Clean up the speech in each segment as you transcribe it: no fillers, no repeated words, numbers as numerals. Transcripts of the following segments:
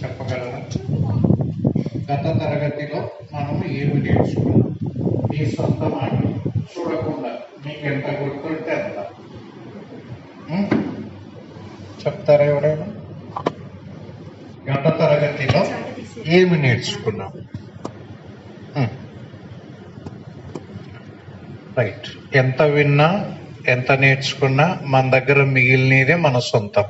చెప్పగలరా? గత తరగతిలో మనము ఏమి నేర్చుకున్నాం? మీ సొంత మాట చూడకుండా మీకు ఎంత గుర్తుంటే అంత చెప్తారా ఎవరైనా? గత తరగతిలో ఏమి నేర్చుకున్నాం? రైట్. ఎంత విన్నా ఎంత నేర్చుకున్నా మన దగ్గర మిగిలినదే మన సొంతం.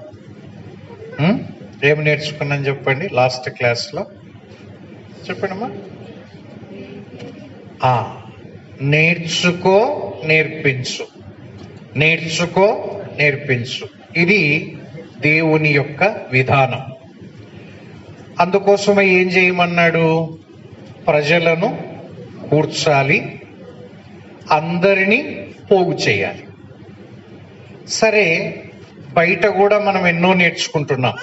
ఏమి నేర్చుకున్నాం చెప్పండి లాస్ట్ క్లాస్లో? చెప్పండమ్మా. నేర్చుకో నేర్పించు, నేర్చుకో నేర్పించు. ఇది దేవుని యొక్క విధానం. అందుకోసమే ఏం చేయమన్నాడు? ప్రజలను కూర్చాలి, అందరినీ పోగు చేయాలి. సరే, బయట కూడా మనం ఎన్నో నేర్చుకుంటున్నాం.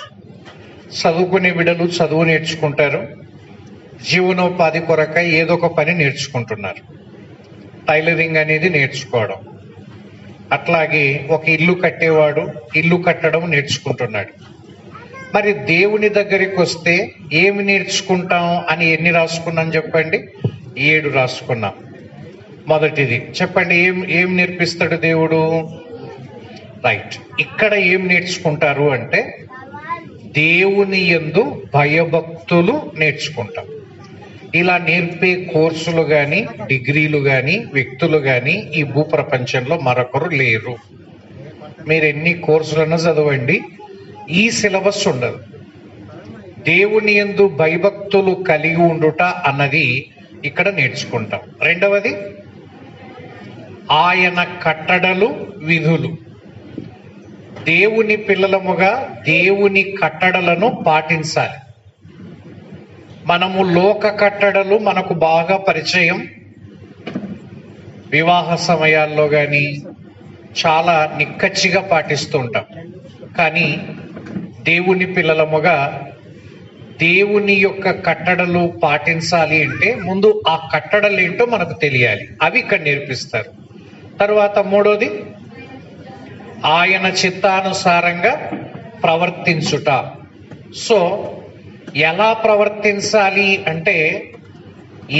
చదువుకునే బిడ్డలు చదువు నేర్చుకుంటారు, జీవనోపాధి కొరకై ఏదో ఒక పని నేర్చుకుంటున్నారు. టైలరింగ్ అనేది నేర్చుకోవడం, అట్లాగే ఒక ఇల్లు కట్టేవాడు ఇల్లు కట్టడం నేర్చుకుంటున్నాడు. మరి దేవుని దగ్గరికి వస్తే ఏమి నేర్చుకుంటాం అని ఎన్ని రాసుకున్నాం చెప్పండి? 7 రాసుకున్నాం. మొదటిది చెప్పండి, ఏం నేర్పిస్తాడు దేవుడు? రైట్. ఇక్కడ ఏం నేర్చుకుంటారు అంటే దేవుని యందు భయభక్తులు నేర్చుకుంటాం. ఇలా నేర్పే కోర్సులు కానీ డిగ్రీలు కానీ వ్యక్తులు కానీ ఈ భూప్రపంచంలో మరొకరు లేరు. మీరు ఎన్ని కోర్సులను చదవండి, ఈ సిలబస్ ఉండదు. దేవుని యందు భయభక్తులు కలిగి ఉండుట అన్నది ఇక్కడ నేర్చుకుంటాం. రెండవది ఆయన కట్టడలు విధులు. దేవుని పిల్లలముగా దేవుని కట్టడలను పాటించాలి. మనము లోక కట్టడలు మనకు బాగా పరిచయం. వివాహ సమయాల్లో కానీ చాలా నిక్కచ్చిగా పాటిస్తూ ఉంటాం. కానీ దేవుని పిల్లలముగా దేవుని యొక్క కట్టడలు పాటించాలి అంటే ముందు ఆ కట్టడలు ఏంటో మనకు తెలియాలి. అవి ఇక్కడ నేర్పిస్తారు. తర్వాత మూడోది ఆయన చిత్తానుసారంగా ప్రవర్తించుట. సో ఎలా ప్రవర్తించాలి అంటే,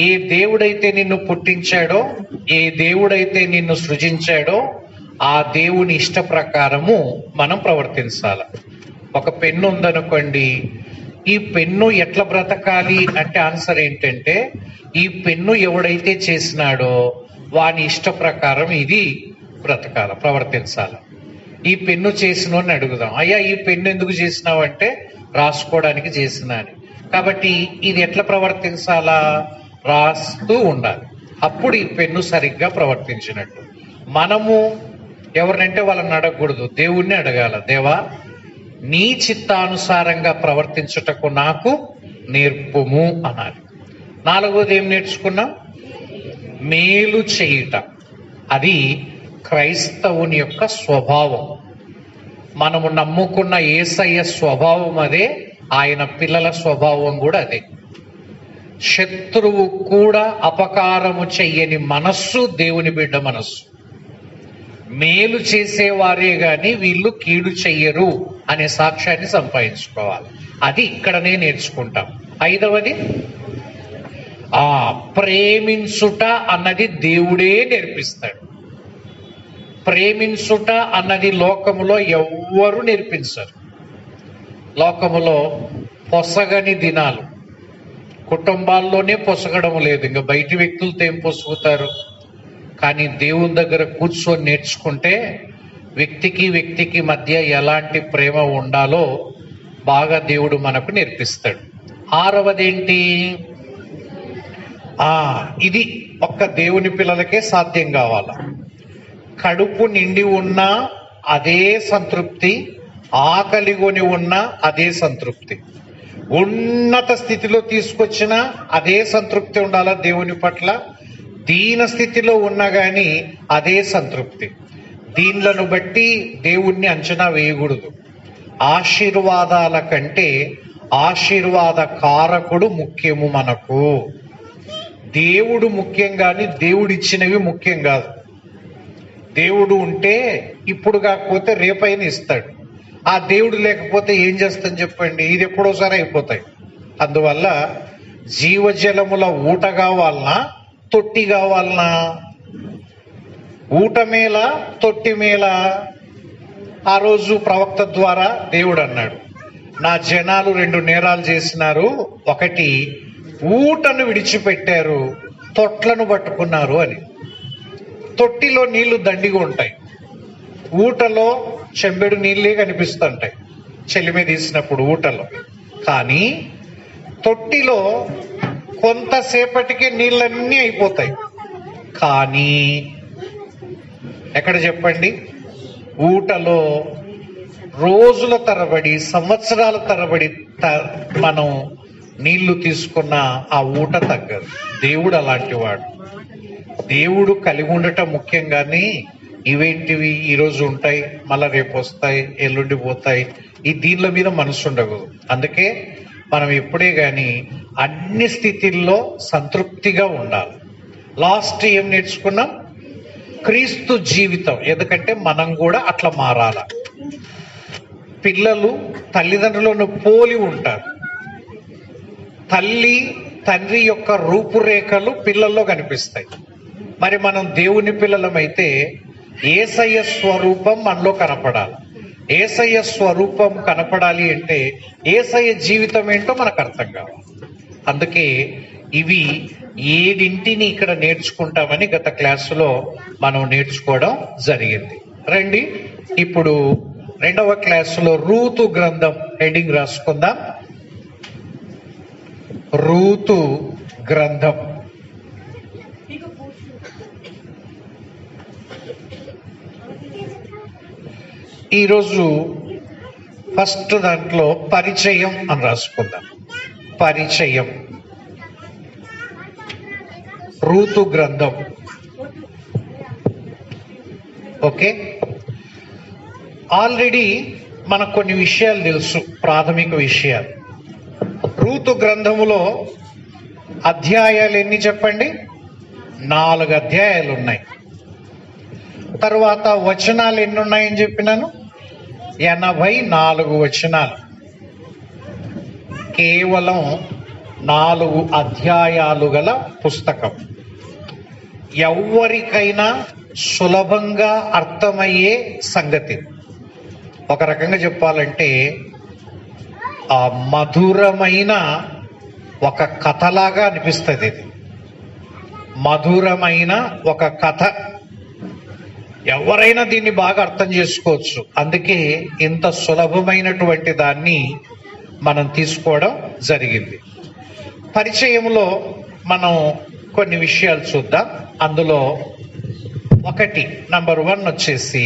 ఏ దేవుడైతే నిన్ను పుట్టించాడో, ఏ దేవుడైతే నిన్ను సృజించాడో ఆ దేవుని ఇష్ట ప్రకారము మనం ప్రవర్తించాలి. ఒక పెన్ను ఉందనుకోండి, ఈ పెన్ను ఎట్లా బ్రతకాలి అంటే ఆన్సర్ ఏంటంటే, ఈ పెన్ను ఎవడైతే చేసినాడో వాని ఇష్ట ప్రకారం ఇది బ్రతకాల, ప్రవర్తించాలి. ఈ పెన్ను చేసినోని అడుగుదాం, అయ్యా ఈ పెన్ను ఎందుకు చేసినావు అంటే రాసుకోవడానికి చేసినా అని. కాబట్టి ఇది ఎట్లా ప్రవర్తించాలా? రాస్తూ ఉండాలి. అప్పుడు ఈ పెన్ను సరిగ్గా ప్రవర్తించినట్టు. మనము ఎవరినంటే వాళ్ళని అడగకూడదు, దేవుణ్ణి అడగాల. దేవా, నీ చిత్తానుసారంగా ప్రవర్తించుటకు నాకు నేర్పుము అనాలి. నాలుగోది ఏం నేర్చుకున్నాం? మేలు చేయుట. అది క్రైస్తవుని యొక్క స్వభావం. మనము నమ్ముకున్న యేసయ్య స్వభావం అదే, ఆయన పిల్లల స్వభావం కూడా అదే. శత్రువు కూడా అపకారము చెయ్యని మనస్సు దేవుని బిడ్డ మనస్సు. మేలు చేసేవారే గాని వీళ్ళు కీడు చెయ్యరు అనే సాక్ష్యాన్ని సంపాదించుకోవాలి. అది ఇక్కడనే నేర్చుకుంటాం. ఐదవది ప్రేమించుట అన్నది దేవుడే నేర్పిస్తాడు. ప్రేమించుట అన్నది లోకములో ఎవ్వరూ నేర్పించరు. లోకములో పొసగని దినాలు, కుటుంబాల్లోనే పొసగడం లేదు, ఇంకా బయటి వ్యక్తులతో ఏం పొసుగుతారు? కానీ దేవుని దగ్గర కూర్చొని నేర్చుకుంటే వ్యక్తికి వ్యక్తికి మధ్య ఎలాంటి ప్రేమ ఉండాలో బాగా దేవుడు మనకు నేర్పిస్తాడు. ఆరవదేంటి? ఇది ఒక్క దేవుని పిల్లలకే సాధ్యం కావాల. కడుపు నిండి ఉన్నా అదే సంతృప్తి, ఆకలిగొని ఉన్నా అదే సంతృప్తి, ఉన్నత స్థితిలో తీసుకొచ్చిన అదే సంతృప్తి ఉండాలా దేవుని పట్ల. దీన స్థితిలో ఉన్నా గాని అదే సంతృప్తి. దీన్లను బట్టి దేవుణ్ణి అంచనా వేయకూడదు. ఆశీర్వాదాల కంటే ఆశీర్వాద కారకుడు ముఖ్యము మనకు. దేవుడు ముఖ్యం కానీ దేవుడిచ్చినవి ముఖ్యం కాదు. దేవుడు ఉంటే ఇప్పుడు కాకపోతే రేపైనా ఇస్తాడు. ఆ దేవుడు లేకపోతే ఏం చేస్తాం చెప్పండి? ఇది ఎప్పుడోసారి అయిపోతాయి. అందువల్ల జీవజలముల ఊట కావాలనా తొట్టి కావాలనా? ఊట మేల తొట్టి మేల? ఆ రోజు ప్రవక్త ద్వారా దేవుడు అన్నాడు, నా జనాలు 2 నేరాలు చేసినారు. ఒకటి, ఊటను విడిచిపెట్టారు, తొట్లను పట్టుకున్నారు అని. తొట్టిలో నీళ్లు దండిగా ఉంటాయి, ఊటలో చెంబెడు నీళ్ళే కనిపిస్తుంటాయి చెలిమే తీసినప్పుడు ఊటలో. కానీ తొట్టిలో కొంతసేపటికే నీళ్ళన్నీ అయిపోతాయి. కానీ ఎక్కడ చెప్పండి? ఊటలో రోజుల తరబడి, సంవత్సరాల తరబడి మనం నీళ్లు తీసుకున్న ఆ ఊట తగ్గదు. దేవుడు అలాంటి వాడు. దేవుడు కలిగి ఉండటం ముఖ్యంగానే ఇవేంటివి ఈరోజు ఉంటాయి, మళ్ళా రేపు వస్తాయి, ఎల్లుండి పోతాయి, ఈ దీనిల మీద మనసు ఉండకూడదు. అందుకే మనం ఎప్పుడే గాని అన్ని స్థితిల్లో సంతృప్తిగా ఉండాలి. లాస్ట్ ఏం నేర్చుకున్నాం? క్రీస్తు జీవితం. ఎందుకంటే మనం కూడా అట్లా మారాల. పిల్లలు తల్లిదండ్రులను పోలి ఉంటారు. తల్లి తండ్రి యొక్క రూపురేఖలు పిల్లల్లో కనిపిస్తాయి. మరి మనం దేవుని పిల్లలమైతే యేసయ్య స్వరూపం మనలో కనపడాలి. యేసయ్య స్వరూపం కనపడాలి అంటే యేసయ్య జీవితం ఏంటో మనకు అర్థం కావాలి. అందుకే ఇవి 7 ఇక్కడ నేర్చుకుంటామని గత క్లాసులో మనం నేర్చుకోవడం జరిగింది. రండి ఇప్పుడు 2వ క్లాసులో రూతు గ్రంథం హెడ్డింగ్ రాసుకుందాం. రూతు గ్రంథం. ఈరోజు ఫస్ట్ దాంట్లో పరిచయం అని రాసుకుందాం. పరిచయం, రూతు గ్రంథం. ఓకే, ఆల్రెడీ మనకు కొన్ని విషయాలు తెలుసు, ప్రాథమిక విషయాలు. రూతు గ్రంథములో అధ్యాయాలు ఎన్ని చెప్పండి? 4 అధ్యాయాలు ఉన్నాయి. తర్వాత వచనాలు ఎన్ని ఉన్నాయని చెప్పినాను? 84 వచనాలు. కేవలం 4 అధ్యాయాలు గల పుస్తకం. ఎవరికైనా సులభంగా అర్థమయ్యే సంగతి. ఒక రకంగా చెప్పాలంటే ఆ మధురమైన ఒక కథలాగా అనిపిస్తుంది. ఇది మధురమైన ఒక కథ. ఎవరైనా దీన్ని బాగా అర్థం చేసుకోవచ్చు. అందుకే ఇంత సులభమైనటువంటి దాన్ని మనం తీసుకోవడం జరిగింది. పరిచయంలో మనం కొన్ని విషయాలు చూద్దాం. అందులో ఒకటి, నంబర్ 1 వచ్చేసి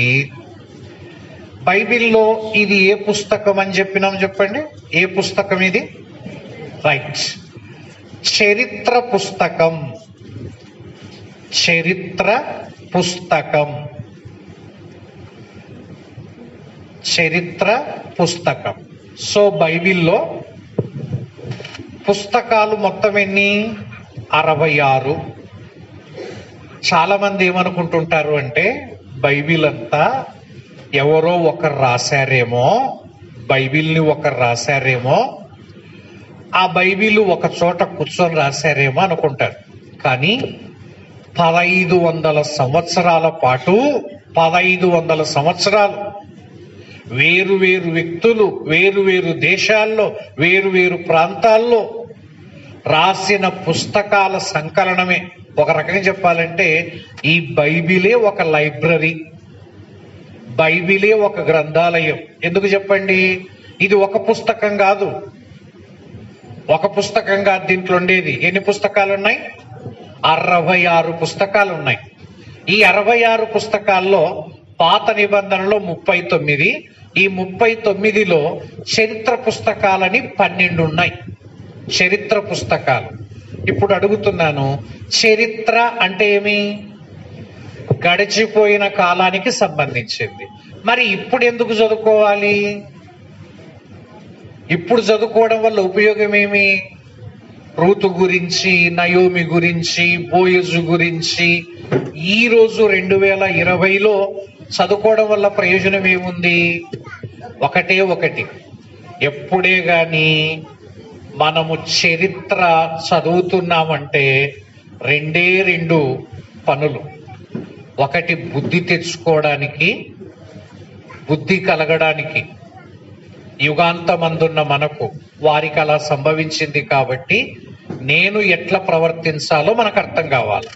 బైబిల్లో ఇది ఏ పుస్తకం అని చెప్పినాం? చెప్పండి, ఏ పుస్తకం ఇది? రైట్, చరిత్ర పుస్తకం. చరిత్ర పుస్తకం. చరిత్ర పుస్తకం. సో బైబిల్లో పుస్తకాలు మొత్తం ఎన్ని? 66. చాలా మంది ఏమనుకుంటుంటారు అంటే బైబిల్ అంతా ఎవరో ఒకరు రాశారేమో, బైబిల్ని ఒకరు రాశారేమో, ఆ బైబిల్ ఒక చోట కూర్చొని రాశారేమో అనుకుంటారు. కానీ 1500 సంవత్సరాల పాటు, 1500 సంవత్సరాలు వేరు వేరు వ్యక్తులు, వేరు వేరు దేశాల్లో, వేరు వేరు ప్రాంతాల్లో రాసిన పుస్తకాల సంకలనమే. ఒక రకంగా చెప్పాలంటే ఈ బైబిలే ఒక లైబ్రరీ, బైబిలే ఒక గ్రంథాలయం. ఎందుకు చెప్పండి? ఇది ఒక పుస్తకం కాదు, ఒక పుస్తకం కాదు. దీంట్లో ఉండేది ఎన్ని పుస్తకాలు ఉన్నాయి? 66 పుస్తకాలు ఉన్నాయి. ఈ 66 పుస్తకాల్లో పాత నిబంధనలో 39, ఈ 39లో చరిత్ర పుస్తకాలని 12 ఉన్నాయి. చరిత్ర పుస్తకాలు. ఇప్పుడు అడుగుతున్నాను, చరిత్ర అంటే ఏమి? గడిచిపోయిన కాలానికి సంబంధించింది. మరి ఇప్పుడు ఎందుకు చదువుకోవాలి? ఇప్పుడు చదువుకోవడం వల్ల ఉపయోగం ఏమి? రూతు గురించి, నయోమి గురించి, బోయజు గురించి ఈ రోజు 2020లో చదువుకోవడం వల్ల ప్రయోజనం ఏముంది? ఒకటే ఒకటి, ఎప్పుడే గాని మనము చరిత్ర చదువుతున్నామంటే రెండు పనులు. ఒకటి బుద్ధి తెచ్చుకోవడానికి, బుద్ధి కలగడానికి. యుగాంతమందున్న మనకు వారికి అలా సంభవించింది కాబట్టి నేను ఎట్లా ప్రవర్తించాలో మనకు అర్థం కావాలి.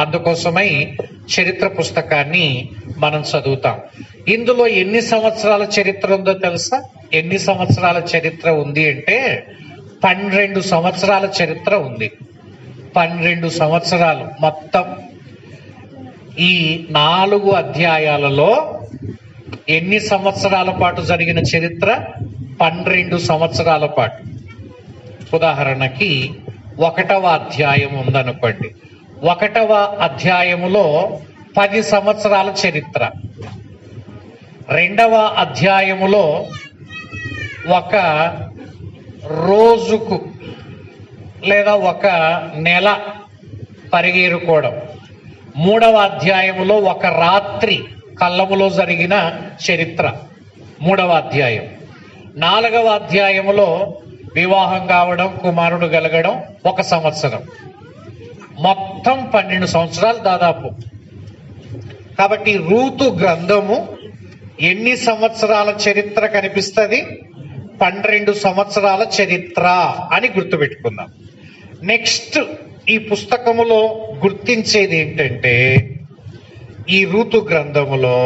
అందుకోసమై చరిత్ర పుస్తకాన్ని మనం చదువుతాం. ఇందులో ఎన్ని సంవత్సరాల చరిత్ర ఉందో తెలుసా? ఎన్ని సంవత్సరాల చరిత్ర ఉంది అంటే 12 సంవత్సరాల చరిత్ర ఉంది. 12 సంవత్సరాలు మొత్తం. ఈ 4 అధ్యాయాలలో ఎన్ని సంవత్సరాల పాటు జరిగిన చరిత్ర? 12 సంవత్సరాల పాటు. ఉదాహరణకి 1వ అధ్యాయం ఉందనుకోండి. 1వ అధ్యాయములో 10 సంవత్సరాల చరిత్ర. 2వ అధ్యాయములో ఒక రోజుకు లేదా ఒక నెల పరిగెరుకోవడం. 3వ అధ్యాయములో ఒక రాత్రి కళ్ళములో జరిగిన చరిత్ర, 3వ అధ్యాయం. 4వ అధ్యాయములో వివాహం కావడం, కుమారుడు కలగడం, 1 సంవత్సరం. మొత్తం 12 సంవత్సరాలు దాదాపు. కాబట్టి రూతు గ్రంథము ఎన్ని సంవత్సరాల చరిత్ర కనిపిస్తుంది? 12 సంవత్సరాల చరిత్ర అని గుర్తుపెట్టుకుందాం. నెక్స్ట్ ఈ పుస్తకములో గుర్తించేది ఏంటంటే, ఈ రూతు గ్రంథములో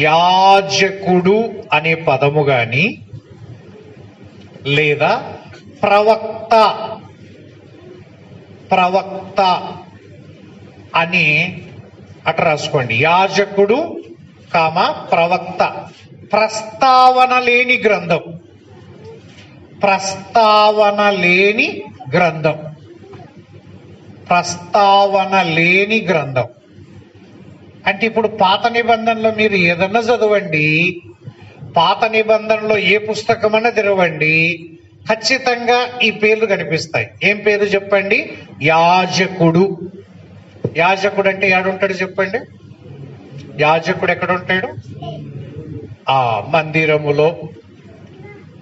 యాజకుడు అనే పదము గాని లేదా ప్రవక్త అని అట రాసుకోండి. యాజకుడు ప్రవక్త. ప్రస్తావన లేని గ్రంథం. ప్రస్తావన లేని గ్రంథం. ప్రస్తావన లేని గ్రంథం అంటే ఇప్పుడు పాత నిబంధనలో మీరు ఏదన్నా చదవండి, పాత నిబంధనలో ఏ పుస్తకమన్నా తెరవండి, ఖచ్చితంగా ఈ పేర్లు కనిపిస్తాయి. ఏం పేరు చెప్పండి? యాజకుడు. యాజకుడు అంటే ఏడుంటాడు చెప్పండి? యాజకుడు ఎక్కడ ఉంటాడు? ఆ మందిరములో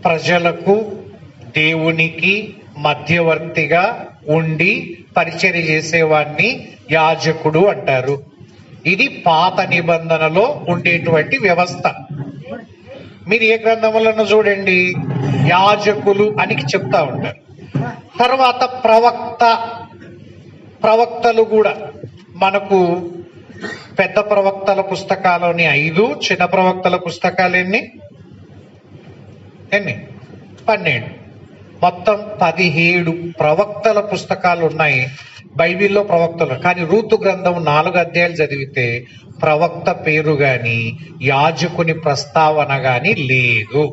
ప్రజలకు దేవునికి మధ్యవర్తిగా ఉండి పరిచర్య చేసేవాడిని యాజకుడు అంటారు. ఇది పాత నిబంధనలో ఉండేటువంటి వ్యవస్థ. మీరు ఏ గ్రంథములను చూడండి, యాజకులు అని చెప్తా ఉంటారు. తర్వాత ప్రవక్తలు కూడా మనకు పెద్ద ప్రవక్తల పుస్తకాలని 5, చిన్న ప్రవక్తల పుస్తకాలు ఎన్ని? 12. మొత్తం 17 ప్రవక్తల పుస్తకాలు ఉన్నాయి బైబిల్లో ప్రవక్తలు. కానీ రూతు గ్రంథం 4 అధ్యాయాలు చదివితే ప్రవక్త పేరు గాని యాజకుని ప్రస్తావన గాని లేదు.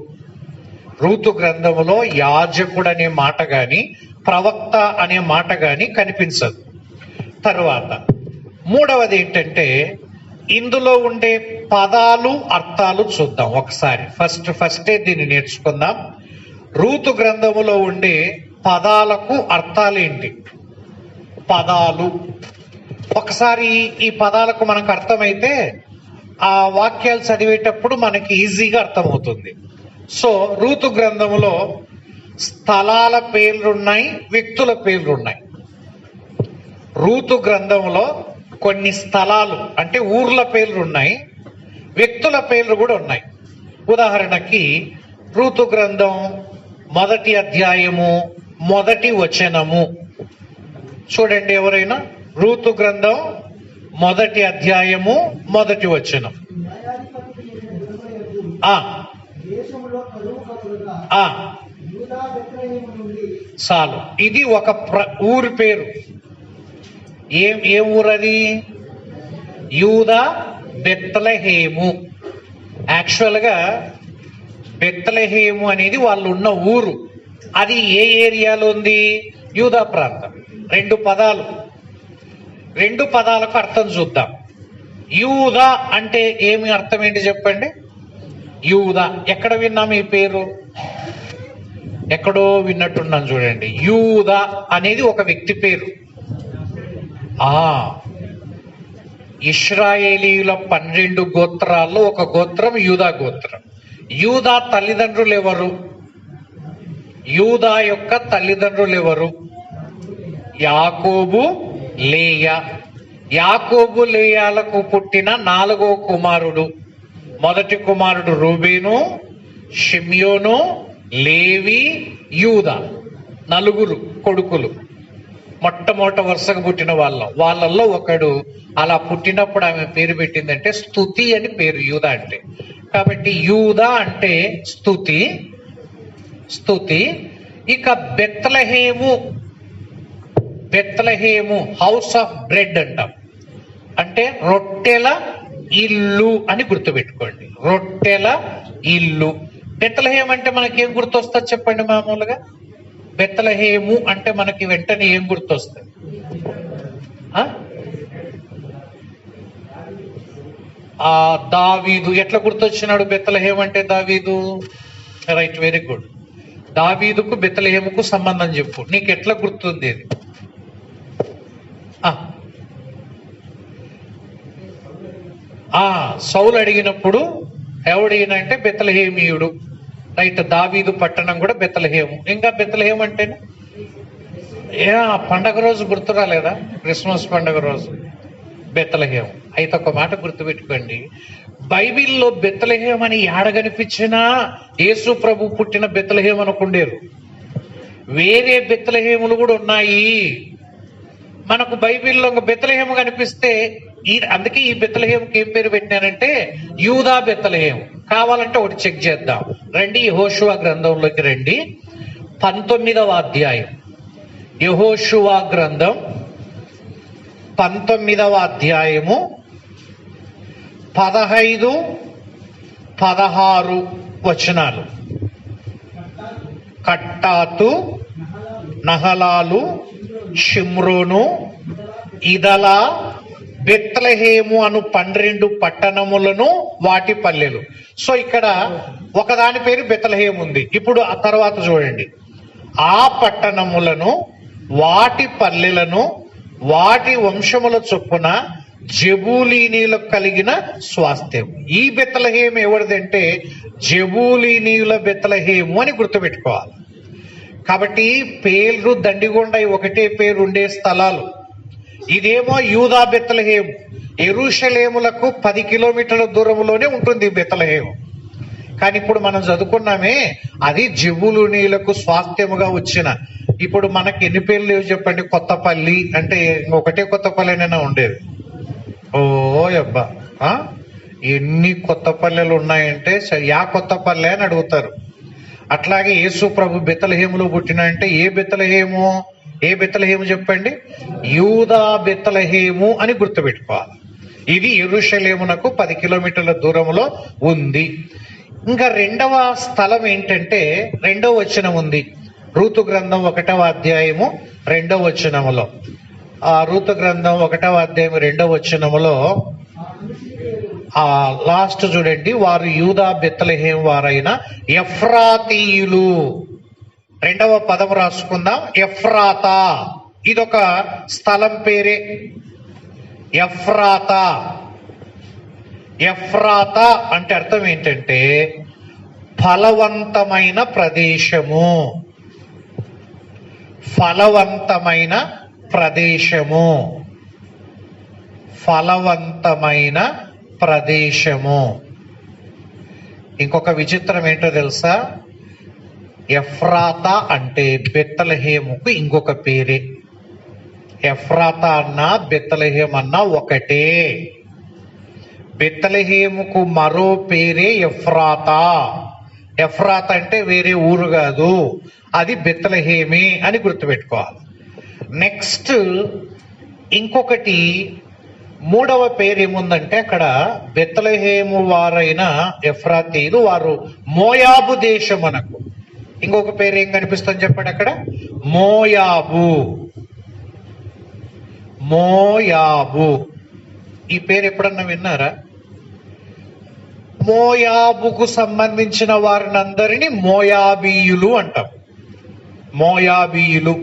రూతు గ్రంథములో యాజకుడు అనే మాట గాని ప్రవక్త అనే మాట గాని కనిపించదు. తర్వాత 3వది ఏంటంటే, ఇందులో ఉండే పదాలు అర్థాలు చూద్దాం ఒకసారి. ఫస్టే దీన్ని నేర్చుకుందాం. రూతు గ్రంథములో ఉండే పదాలకు అర్థాలేంటి? పదాలు ఒకసారి ఈ పదాలకు మనకు అర్థమైతే ఆ వాక్యాలు చదివేటప్పుడు మనకి ఈజీగా అర్థమవుతుంది. సో రూతు గ్రంథములో స్థలాల పేర్లున్నాయి, వ్యక్తుల పేర్లున్నాయి. రూతు గ్రంథంలో కొన్ని స్థలాలు అంటే ఊర్ల పేర్లు ఉన్నాయి, వ్యక్తుల పేర్లు కూడా ఉన్నాయి. ఉదాహరణకి రూతు గ్రంథం 1వ అధ్యాయము 1వ వచనము చూడండి. ఎవరైనా రూతు గ్రంథం 1వ అధ్యాయము 1వ వచనం. చాలు. ఇది ఒక ఊరి పేరు. ఏ ఊరది? యూదా బెత్లెహేము. యాక్చువల్ గా బెత్లెహేము అనేది వాళ్ళు ఉన్న ఊరు. అది ఏ ఏరియాలో ఉంది? యూదా ప్రాంతం. 2 పదాలు, 2 పదాలకు అర్థం చూద్దాం. యూదా అంటే ఏమి అర్థం ఏంటి చెప్పండి? యూదా ఎక్కడ విన్నాం ఈ పేరు? ఎక్కడో విన్నట్టున్నాను చూడండి. యూదా అనేది ఒక వ్యక్తి పేరు. ఇశ్రాయేలీయుల 12 గోత్రాల్లో ఒక గోత్రం యూదా గోత్రం. యూదా తల్లిదండ్రులు ఎవరు? యూదా యొక్క తల్లిదండ్రులు ఎవరు? యాకోబు, లేయా. యాకోబు లేయాలకు పుట్టిన 4వ కుమారుడు. మొదటి కుమారుడు రూబేను, షిమ్యోను, లేవి, యూదా. 4 కొడుకులు. మొట్టమొదట వరుసగా పుట్టిన వాళ్ళల్లో ఒకడు అలా పుట్టినప్పుడు ఆమె పేరు పెట్టిందంటే స్తుతి అని పేరు, యూదా అంటే. కాబట్టి యూదా అంటే స్తుతి. ఇక బెత్లహేము హౌస్ ఆఫ్ బ్రెడ్ అంటాం, అంటే రొట్టెల ఇల్లు అని గుర్తుపెట్టుకోండి. రొట్టెల ఇల్లు. బెత్లహేం అంటే మనకి ఏం గుర్తొస్తుంది చెప్పండి? మామూలుగా బెత్లహేము అంటే మనకి వెంటనే ఏం గుర్తొస్తుంది? దావీదు. ఎట్లా గుర్తొచ్చినాడు బెత్లహేం అంటే? దావీదు. Right, very good. దావీదుకు బెత్లహేముకు సంబంధం చెప్పు. నీకు ఎట్లా గుర్తుంది ఇది? సౌలు అడిగినప్పుడు ఎవడైనా అంటే బెత్లహేమీయుడు. రైట్, దావీదు పట్టణం కూడా బెత్లహేము. ఇంకా బెత్లహేం అంటే పండగ రోజు గుర్తు రాలేదా? క్రిస్మస్ పండగ రోజు బెత్లహేం. అయితే ఒక మాట గుర్తుపెట్టుకోండి, బైబిల్లో బెత్లహేం అని ఏడ కనిపించినా యేసు ప్రభు పుట్టిన బెత్లహేం అనుకుండేరు. వేరే బెత్లహేములు కూడా ఉన్నాయి మనకు బైబిల్లో. బెత్లహేము కనిపిస్తే అందుకే ఈ బెత్లహేముకి ఏం పేరు పెట్టినారంటే యూదా బెత్లహేము. కావాలంటే ఒకటి చెక్ చేద్దాం రండి. యెహోషువ గ్రంథంలోకి రండి. 19వ అధ్యాయం. యెహోషువ గ్రంథం 19వ అధ్యాయము 15, 16 వచనాలు. కట్టాతు, నహలాలు, షిమ్రోను, ఇదలా, బెత్లహేము అను 12 పట్టణములను వాటి పల్లెలు. సో ఇక్కడ ఒకదాని పేరు బెత్లహేము ఉంది. ఇప్పుడు ఆ తర్వాత చూడండి, ఆ పట్టణములను వాటి పల్లెలను వాటి వంశముల చొప్పున జెబూలీనీలకు కలిగిన స్వాస్థ్యం. ఈ బెత్లహేము ఎవరిదంటే జెబూలీనీయుల బెత్లహేము అని గుర్తుపెట్టుకోవాలి. కాబట్టి పేర్లు దండిగొండ ఒకటే పేరు ఉండే స్థలాలు. ఇదేమో యూదా బెత్లహేము. యెరూషలేములకు 10 కిలోమీటర్ల దూరంలోనే ఉంటుంది బెత్లహేము. కానీ ఇప్పుడు మనం చదువుకున్నామే అది జెబూలూనీయులకు స్వాస్థ్యముగా వచ్చిన. ఇప్పుడు మనకి ఎన్ని పేర్లు లేవు చెప్పండి? కొత్తపల్లి అంటే ఒకటే కొత్తపల్లి అయినా ఉండేది. ఓ అబ్బా, ఎన్ని కొత్తపల్లెలు ఉన్నాయంటే యా కొత్తపల్లె అని అడుగుతారు. అట్లాగే యేసు ప్రభు బెత్లహేములో పుట్టిన అంటే ఏ బెత్లహేము చెప్పండి? యూదా బెత్లహేము అని గుర్తుపెట్టుకోవాలి. ఇది యెరూషలేమునకు 10 కిలోమీటర్ల దూరంలో ఉంది. ఇంకా 2వ స్థలం ఏంటంటే 2వ వచనం ఉంది. రూతు గ్రంథం 1వ అధ్యాయము 2వ వచనములో. ఆ రూతు గ్రంథం 1వ అధ్యాయం 2వ వచనములో లాస్ట్ చూడండి, వారు యూదా బెత్లహేం వారైన ఎఫ్రాతీయులు. 2వ పదం రాసుకుందాం, ఎఫ్రాతా. ఇదొక స్థలం పేరే, ఎఫ్రాతా. ఎఫ్రాతా అంటే అర్థం ఏంటంటే ఫలవంతమైన ప్రదేశము. ఫలవంతమైన ప్రదేశము. ఫలవంతమైన ప్రదేశము. ఇంకొక విచిత్రం ఏంటో తెలుసా? ఎఫ్రాతా అంటే బెత్లహేముకు ఇంకొక పేరే. ఎఫ్రాతా అన్నా బెత్లహేం అన్నా ఒకటే. బెత్లహేముకు మరో పేరే ఎఫ్రాతా. ఎఫ్రాతా అంటే వేరే ఊరు కాదు, అది బెత్లహేమే అని గుర్తుపెట్టుకోవాలి. నెక్స్ట్ ఇంకొకటి 3వ పేరు ఏముందంటే అక్కడ బెత్లహేము వారైన ఎఫ్రాతీయులు వారు మోయాబు దేశం మనకు. ఇంకొక పేరు ఏం కనిపిస్తుంది చెప్పండి అక్కడ? మోయాబు. మోయాబు ఈ పేరు ఎప్పుడన్నా విన్నారా? మోయాబుకు సంబంధించిన వారిని అందరినీ మోయాబీయులు అంటాం. మోయాబీయులు.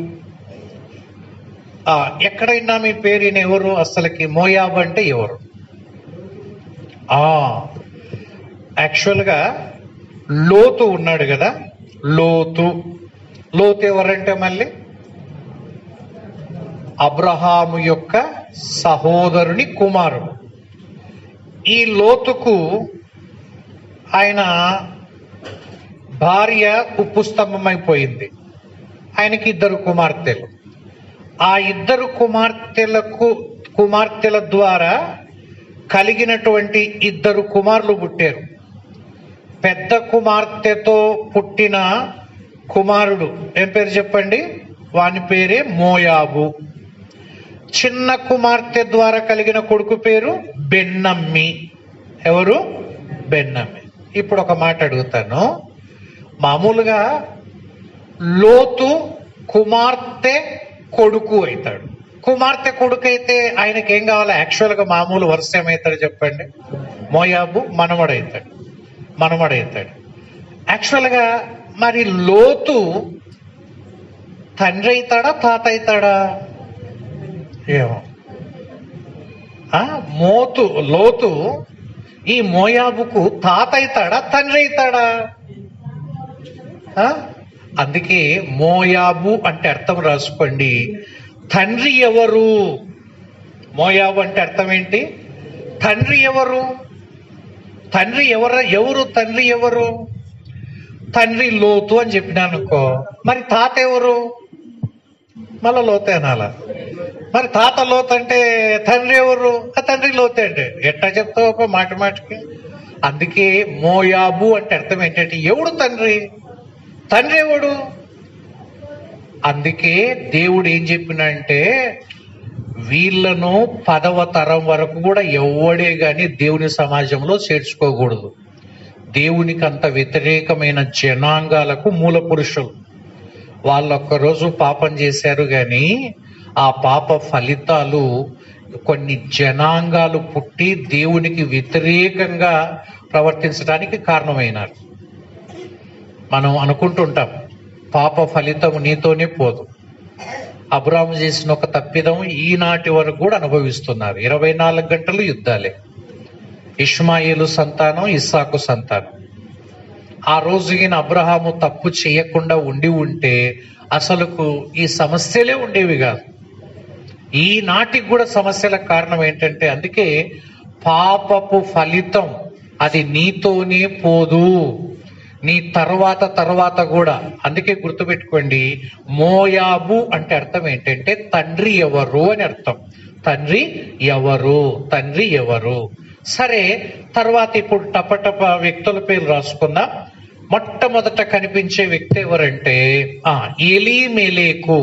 ఎక్కడైనా మీ పేరు ఎవరు అసలుకి? మోయాబు అంటే ఎవరు? యాక్చువల్గా లోతు ఉన్నాడు కదా, లోతు. లోతు ఎవరంటే మళ్ళీ అబ్రహాము యొక్క సహోదరుని కుమారుడు. ఈ లోతుకు ఆయన భార్య ఉప్పు స్తంభమైపోయింది. ఆయనకి 2 కుమార్తెలు. ఆ 2 కుమార్తెల ద్వారా కలిగినటువంటి 2 కుమారులు పుట్టారు. పెద్ద కుమార్తెతో పుట్టిన కుమారుడు ఏం పేరు చెప్పండి? వాని పేరే మోయాబు. చిన్న కుమార్తె ద్వారా కలిగిన కొడుకు పేరు బెన్నమ్మి. ఎవరు? బెన్నమ్మి. ఇప్పుడు ఒక మాట అడుగుతాను. మామూలుగా లోతు కుమార్తె కొడుకు అవుతాడు. కుమార్తె కొడుకు అయితే ఆయనకి ఏం కావాలి? యాక్చువల్గా మామూలు వరుస ఏమవుతాడు చెప్పండి? మోయాబు మనమడవుతాడు. యాక్చువల్గా మరి లోతు తండ్రి అవుతాడా తాత అవుతాడా? ఏమో. లోతు ఈ మోయాబుకు తాత అవుతాడా తండ్రి అవుతాడా? అందుకే మోయాబు అంటే అర్థం రాసుకోండి, తండ్రి ఎవరు? మోయాబు అంటే అర్థం ఏంటి? తండ్రి ఎవరు? ఎవరు తండ్రి ఎవరు? తండ్రి లోతు అని చెప్పినానుకో, మరి తాత ఎవరు? మళ్ళా లోతే అనాలా? మరి తాత లోతు అంటే తండ్రి ఎవరు? తండ్రి లోతే అంటే ఎట్లా చెప్తావు ఒక మాటికి? అందుకే మోయాబు అంటే అర్థం ఏంటంటే ఎవడు తండ్రి? తండ్రి ఎవడు? అందుకే దేవుడు ఏం చెప్పినంటే వీళ్ళను 10వ తరం వరకు కూడా ఎవడే గాని దేవుని సమాజంలో చేర్చుకోకూడదు. దేవునికి అంత వ్యతిరేకమైన జనాంగాలకు మూల పురుషులు. వాళ్ళొక్కరోజు పాపం చేశారు గాని ఆ పాప ఫలితాలు కొన్ని జనాంగాలు పుట్టి దేవునికి వ్యతిరేకంగా ప్రవర్తించడానికి కారణమైనారు. మనం అనుకుంటుంటాం పాప ఫలితం నీతోనే పోదు. అబ్రాహాము చేసిన ఒక తప్పిదం ఈనాటి వరకు కూడా అనుభవిస్తున్నారు. 24 గంటలు యుద్ధాలే. ఇష్మాయేలు సంతానం, ఇస్సాకు సంతానం. ఆ రోజు ఈయన అబ్రహాము తప్పు చేయకుండా ఉంటే అసలుకు ఈ సమస్యలే ఉండేవి కాదు. ఈనాటికి కూడా సమస్యలకు కారణం ఏంటంటే అందుకే పాపపు ఫలితం అది నీతోనే పోదు, నీ తర్వాత కూడా. అందుకే గుర్తుపెట్టుకోండి, మోయాబు అంటే అర్థం ఏంటంటే తండ్రి ఎవరు అని అర్థం. తండ్రి ఎవరు? సరే, తర్వాత ఇప్పుడు టపటప వ్యక్తుల పేరు రాసుకుందాం. మొట్టమొదట కనిపించే వ్యక్తి ఎవరంటే ఎలీమెలెకు.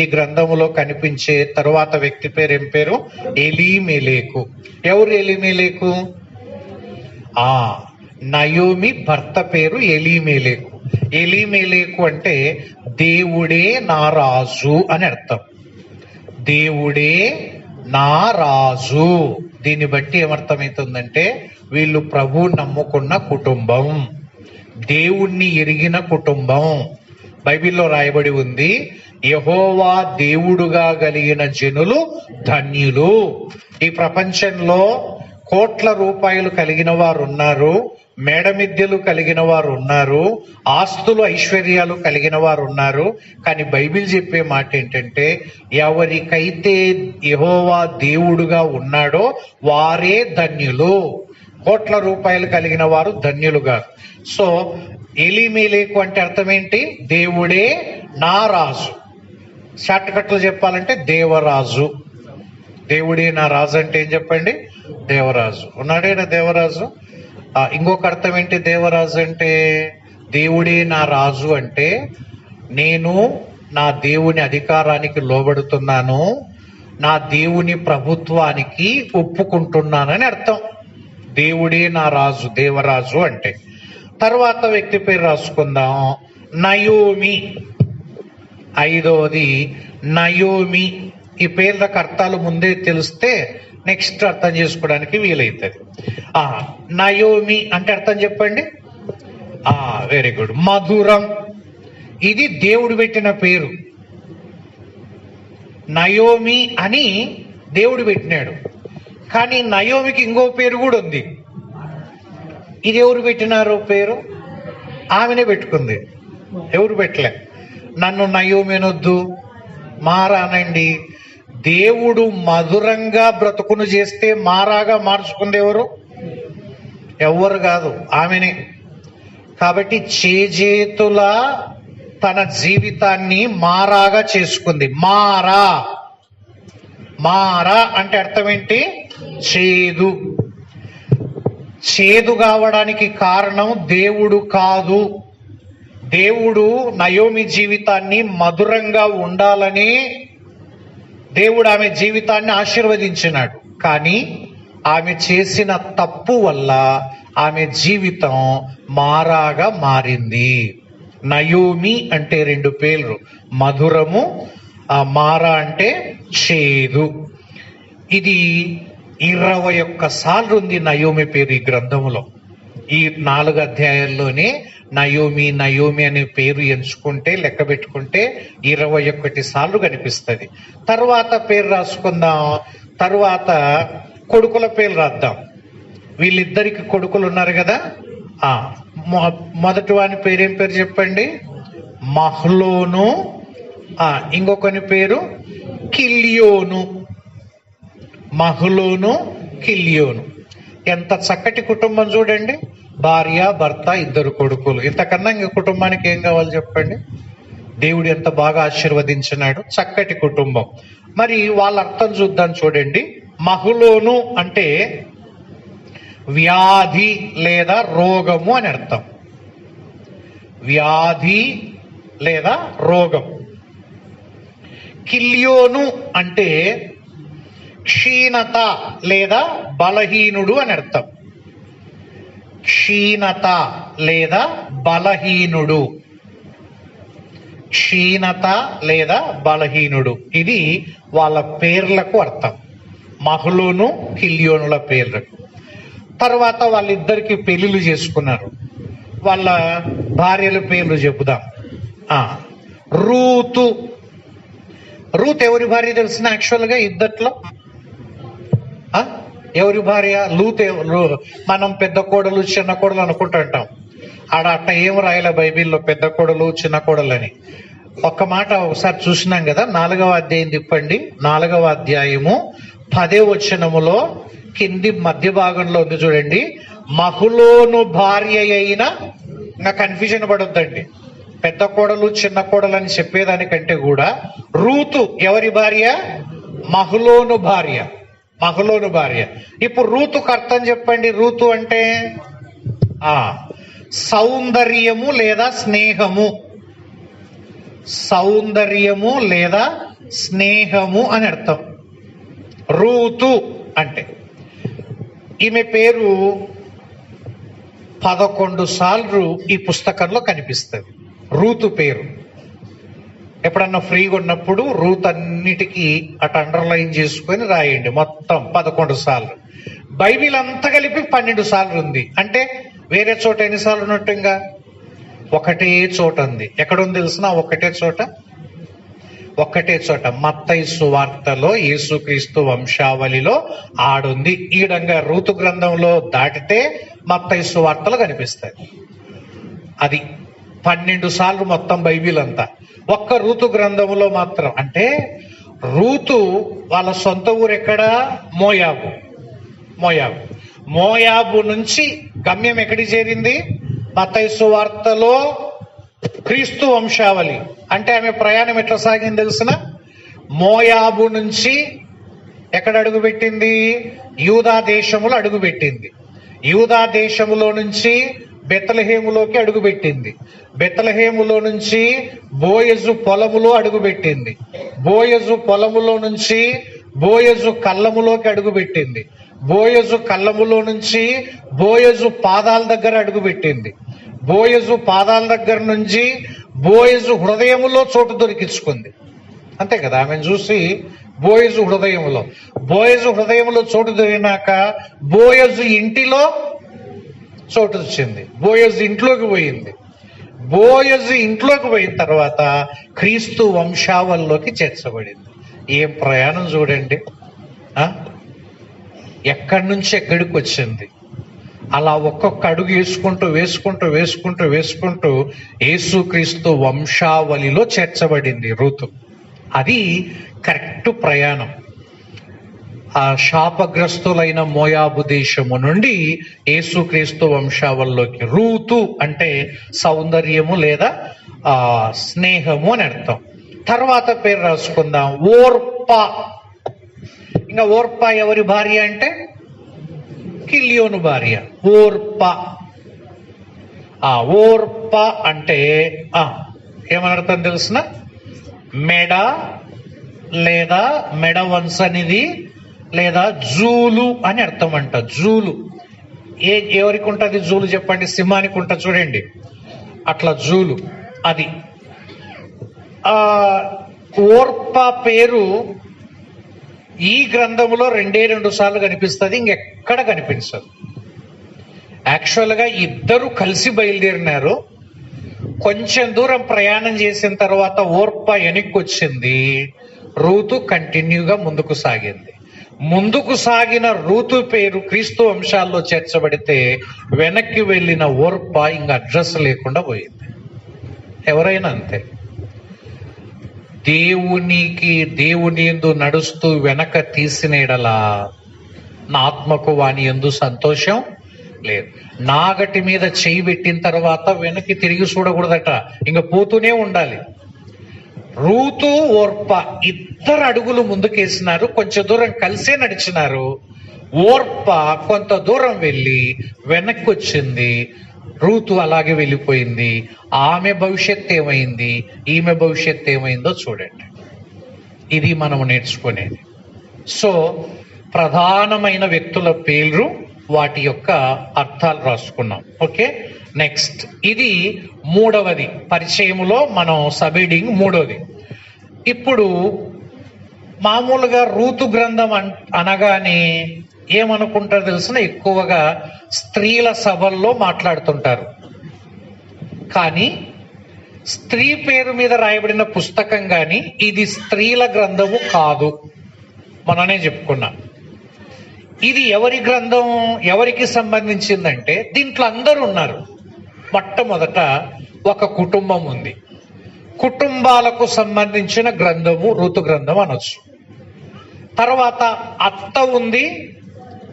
ఈ గ్రంథములో కనిపించే తరువాత వ్యక్తి పేరు ఏం పేరు? ఎలీమెలెకు. ఎవరు ఎలీమెలెకు? నయోమి భర్త పేరు ఎలీమెలెకు. ఎలీమెలెకు అంటే దేవుడే నా రాజు అని అర్థం. దేవుడే నా రాజు. దీన్ని బట్టి ఏమర్థమవుతుందంటే వీళ్ళు ప్రభువు నమ్ముకున్న కుటుంబం, దేవుణ్ణి ఎరిగిన కుటుంబం. బైబిల్లో రాయబడి ఉంది, యెహోవా దేవుడుగా కలిగిన జనులు ధన్యులు. ఈ ప్రపంచంలో కోట్ల రూపాయలు కలిగిన వారు ఉన్నారు, మేడమిద్దెలు కలిగిన వారు ఉన్నారు, ఆస్తులు ఐశ్వర్యాలు కలిగిన వారు ఉన్నారు. కానీ బైబిల్ చెప్పే మాట ఏంటంటే ఎవరికైతే యెహోవా దేవుడుగా ఉన్నాడో వారే ధన్యులు. కోట్ల రూపాయలు కలిగిన వారు ధన్యులుగా. సో ఎలీమెలెకు అంటే అర్థం ఏంటి? దేవుడే నా రాజు. షార్ట్ కట్లో చెప్పాలంటే దేవరాజు. దేవుడే నా రాజు అంటే ఏం చెప్పండి? దేవరాజు. ఉన్నాడేనా దేవరాజు? ఇంకొక అర్థం ఏంటి దేవరాజు అంటే? దేవుడే నా రాజు అంటే నేను నా దేవుని అధికారానికి లోబడుతున్నాను, నా దేవుని ప్రభుత్వానికి ఒప్పుకుంటున్నానని అర్థం. దేవుడే నా రాజు, దేవరాజు అంటే. తర్వాత వ్యక్తి పేరు రాసుకుందాం, నయోమి. 5వది నయోమి. ఈ పేర్లకు అర్థాలు ముందే తెలిస్తే నెక్స్ట్ అర్థం చేసుకోవడానికి వీలైతుంది. నయోమి అంటే అర్థం చెప్పండి. Very good. మధురం. ఇది దేవుడు పెట్టిన పేరు. నయోమి అని దేవుడు పెట్టినాడు. కానీ నయోమికి ఇంకో పేరు కూడా ఉంది. ఇది ఎవరు పెట్టినారు పేరు? ఆమెనే పెట్టుకుంది, ఎవరు పెట్టలే. నన్ను నయోమి అనొద్దు, మారానండి. దేవుడు మధురంగా బ్రతుకును చేస్తే మారాగా మార్చుకుంది ఎవరు కాదు, ఆమెనే. కాబట్టి చేజేతుల తన జీవితాన్ని మారాగా చేసుకుంది. మారా అంటే అర్థం ఏంటి? చేదు కావడానికి కారణం దేవుడు కాదు. దేవుడు నయోమి జీవితాన్ని మధురంగా ఉండాలని దేవుడు ఆమె జీవితాన్ని ఆశీర్వదించినాడు. కానీ ఆమె చేసిన తప్పు వల్ల ఆమె జీవితం మారాగా మారింది. నయోమి అంటే 2 పేర్లు, మధురము, మారా అంటే చేదు. ఇది 21 సార్లు ఉంది నయోమి పేరు ఈ గ్రంథంలో. ఈ 4 అధ్యాయాల్లోనే నయోమి అనే పేరు ఎంచుకుంటే లెక్క పెట్టుకుంటే 21 సార్లు కనిపిస్తుంది. తర్వాత పేరు రాసుకుందాం. తర్వాత కొడుకుల పేరు రాద్దాం. వీళ్ళిద్దరికి కొడుకులు ఉన్నారు కదా. మొదటి వాని పేరేం పేరు చెప్పండి? మహ్లోను. ఇంకొకని పేరు కిల్యోను. మహ్లోను, కిల్యోను. ఎంత చక్కటి కుటుంబం చూడండి. భార్య, భర్త, 2 కొడుకులు. ఇంతకన్నా ఇంక కుటుంబానికి ఏం కావాలి చెప్పండి? దేవుడు ఎంత బాగా ఆశీర్వదించినాడు. చక్కటి కుటుంబం. మరి వాళ్ళ అర్థం చూద్దాం చూడండి. మహులోను అంటే వ్యాధి లేదా రోగము అని అర్థం. వ్యాధి లేదా రోగం. కిల్యోను అంటే క్షీణత లేదా బలహీనుడు అని అర్థం. క్షీణత లేదా బలహీనుడు. క్షీణత లేదా బలహీనుడు. ఇది వాళ్ళ పేర్లకు అర్థం. మహ్లోను, కిల్యోనుల పేర్లకు. తర్వాత వాళ్ళిద్దరికి పెళ్లిళ్ళు చేసుకున్నారు. వాళ్ళ భార్యల పేర్లు చెబుదాం. రూతు. రూత్ ఎవరి భార్య తెలిసిన యాక్చువల్గా ఇద్దట్లో? ఎవరి భార్య? మనం పెద్ద కోడలు, చిన్న కోడలు అనుకుంటుంటాం. అట్ట ఏం రాయలే బైబిల్లో పెద్ద కోడలు, చిన్న కోడలని. ఒక్క మాట ఒకసారి చూసినాం కదా. 4వ అధ్యాయం తిప్పండి. 4వ అధ్యాయము 10వ వచనములో కింది మధ్య భాగంలో ఉంది చూడండి. మహులోను భార్య అయిన, ఇంకా కన్ఫ్యూజన్ పడొద్దండి. పెద్ద కోడలు, చిన్న కోడలు అని చెప్పేదానికంటే కూడా రూతు ఎవరి భార్య? మహులోను భార్య. మహులోను భార్య. ఇప్పుడు రూతుకు అర్థం చెప్పండి. రూతు అంటే సౌందర్యము లేదా స్నేహము. సౌందర్యము లేదా స్నేహము అని అర్థం రూతు అంటే. ఈమె పేరు 11 సార్లు ఈ పుస్తకంలో కనిపిస్తుంది. రూతు పేరు. ఎప్పుడన్నా ఫ్రీగా ఉన్నప్పుడు రూత్ అన్నిటికీ అటు అండర్లైన్ చేసుకొని రాయండి. మొత్తం 11 సార్లు. బైబిల్ అంతా కలిపి 12 సార్లు ఉంది. అంటే వేరే చోట ఎన్నిసార్లు ఉన్నట్టు? ఇంకా ఒకటే చోట ఉంది. ఎక్కడుంది తెలిసిన? ఒక్కటే చోట మత్తయి సువార్తలో, యేసుక్రీస్తు వంశావళిలో ఆడుంది. ఈడంగా రూతు గ్రంథంలో దాటితే మత్తయి సువార్తలు కనిపిస్తాయి. అది 12 సార్లు మొత్తం బైబిల్ అంతా. ఒక్క రూతు గ్రంథంలో మాత్రం. అంటే రూతు వాళ్ళ సొంత ఊరు ఎక్కడ? మోయాబు. మోయాబు నుంచి గమ్యం ఎక్కడికి చేరింది? మత్తయి సువార్తలో క్రీస్తు వంశావళి. అంటే ఆమె ప్రయాణం ఎట్లా సాగింది తెలిసిన? మోయాబు నుంచి ఎక్కడ అడుగుపెట్టింది? యూదా దేశములో అడుగుపెట్టింది. యూదా దేశములో నుంచి బెత్లెహేములోకి అడుగుపెట్టింది. బెత్లెహేములో నుంచి బోయజు పొలములో అడుగుపెట్టింది. బోయజు పొలములో నుంచి బోయజు కళ్ళములోకి అడుగుపెట్టింది. బోయజు కళ్ళములో నుంచి బోయజు పాదాల దగ్గర అడుగుపెట్టింది. బోయజు పాదాల దగ్గర నుంచి బోయజు హృదయములో చోటు దొరికించుకుంది. అంతే కదా. ఆమెను చూసి బోయజు హృదయములో చోటు దొరికినాక బోయజు ఇంటిలో చోటు వచ్చింది. బోయజు ఇంట్లోకి పోయింది. బోయజు ఇంట్లోకి పోయిన తర్వాత క్రీస్తు వంశావళిలోకి చేర్చబడింది. ఏం ప్రయాణం చూడండి. ఎక్కడి నుంచి ఎక్కడికి వచ్చింది. అలా ఒక్కొక్క అడుగు వేసుకుంటూ యేసుక్రీస్తు వంశావళిలో చేర్చబడింది రూతు. అది కరెక్ట్ ప్రయాణం. ఆ శాపగ్రస్తులైన మోయాబు దేశము నుండి యేసుక్రీస్తు వంశావళిలోకి. రూతు అంటే సౌందర్యము లేదా స్నేహము అని అర్థం. తర్వాత పేరు రాసుకుందాం, ఓర్పా. ఇంకా ఓర్పా ఎవరి భార్య అంటే కిలియోను భార్య. ఓర్పా. ఓర్పా అంటే ఏమని అర్థం తెలుసిన? మెడ లేదా మెడ వంశనిది లేదా జూలు అని అర్థం అంట. జూలు ఎవరికి ఉంటుంది జూలు చెప్పండి? సింహానికి ఉంటుంది చూడండి, అట్లా జూలు అది. ఓర్పా పేరు ఈ గ్రంథములో 2 సార్లు కనిపిస్తుంది, ఇంకెక్కడ కనిపించదు. యాక్చువల్గా ఇద్దరు కలిసి బయలుదేరినారు. కొంచెం దూరం ప్రయాణం చేసిన తర్వాత ఓర్పా వెనక్కి వచ్చింది, రూతు కంటిన్యూగా ముందుకు సాగింది. ముందుకు సాగిన రూతు పేరు క్రీస్తు వంశాల్లో చేర్చబడితే వెనక్కి వెళ్ళిన ఓర్పా ఇంకా అడ్రస్ లేకుండా పోయింది. ఎవరైనా అంతే. దేవుని యందు నడుస్తూ వెనక తీసినేడలా నా ఆత్మకు వాని యందు సంతోషం లేదు. నాగటి మీద చేయి పెట్టిన తర్వాత వెనక్కి తిరిగి చూడకూడదట, ఇంకా పోతూనే ఉండాలి. రూతు ఓర్ప ఇద్దరు అడుగులు ముందుకేసినారు, కొంచెం దూరం కలిసే నడిచినారు. ఓర్ప కొంత దూరం వెళ్ళి వెనక్కి వచ్చింది, రూతు అలాగే వెళ్ళిపోయింది. ఆమె భవిష్యత్తు ఏమైంది, ఈమె భవిష్యత్తు ఏమైందో చూడండి. ఇది మనము నేర్చుకునేది. సో ప్రధానమైన వ్యక్తుల పేర్లు, వాటి యొక్క అర్థాలు రాసుకున్నాం. ఓకే, నెక్స్ట్ ఇది మూడవది. పరిచయములో మనం సబీడింగ్ మూడవది. ఇప్పుడు మామూలుగా రూతు గ్రంథం అనగానే ఏమనుకుంటారు తెలిసిన? ఎక్కువగా స్త్రీల సభల్లో మాట్లాడుతుంటారు. కానీ స్త్రీ పేరు మీద రాయబడిన పుస్తకం కానీ ఇది స్త్రీల గ్రంథము కాదు. మననే చెప్పుకున్నాం. ఇది ఎవరి గ్రంథం, ఎవరికి సంబంధించిందంటే దీంట్లో అందరూ ఉన్నారు. మొట్టమొదట ఒక కుటుంబం ఉంది. కుటుంబాలకు సంబంధించిన గ్రంథము రూతు గ్రంథం అనొచ్చు. తర్వాత అత్త ఉంది,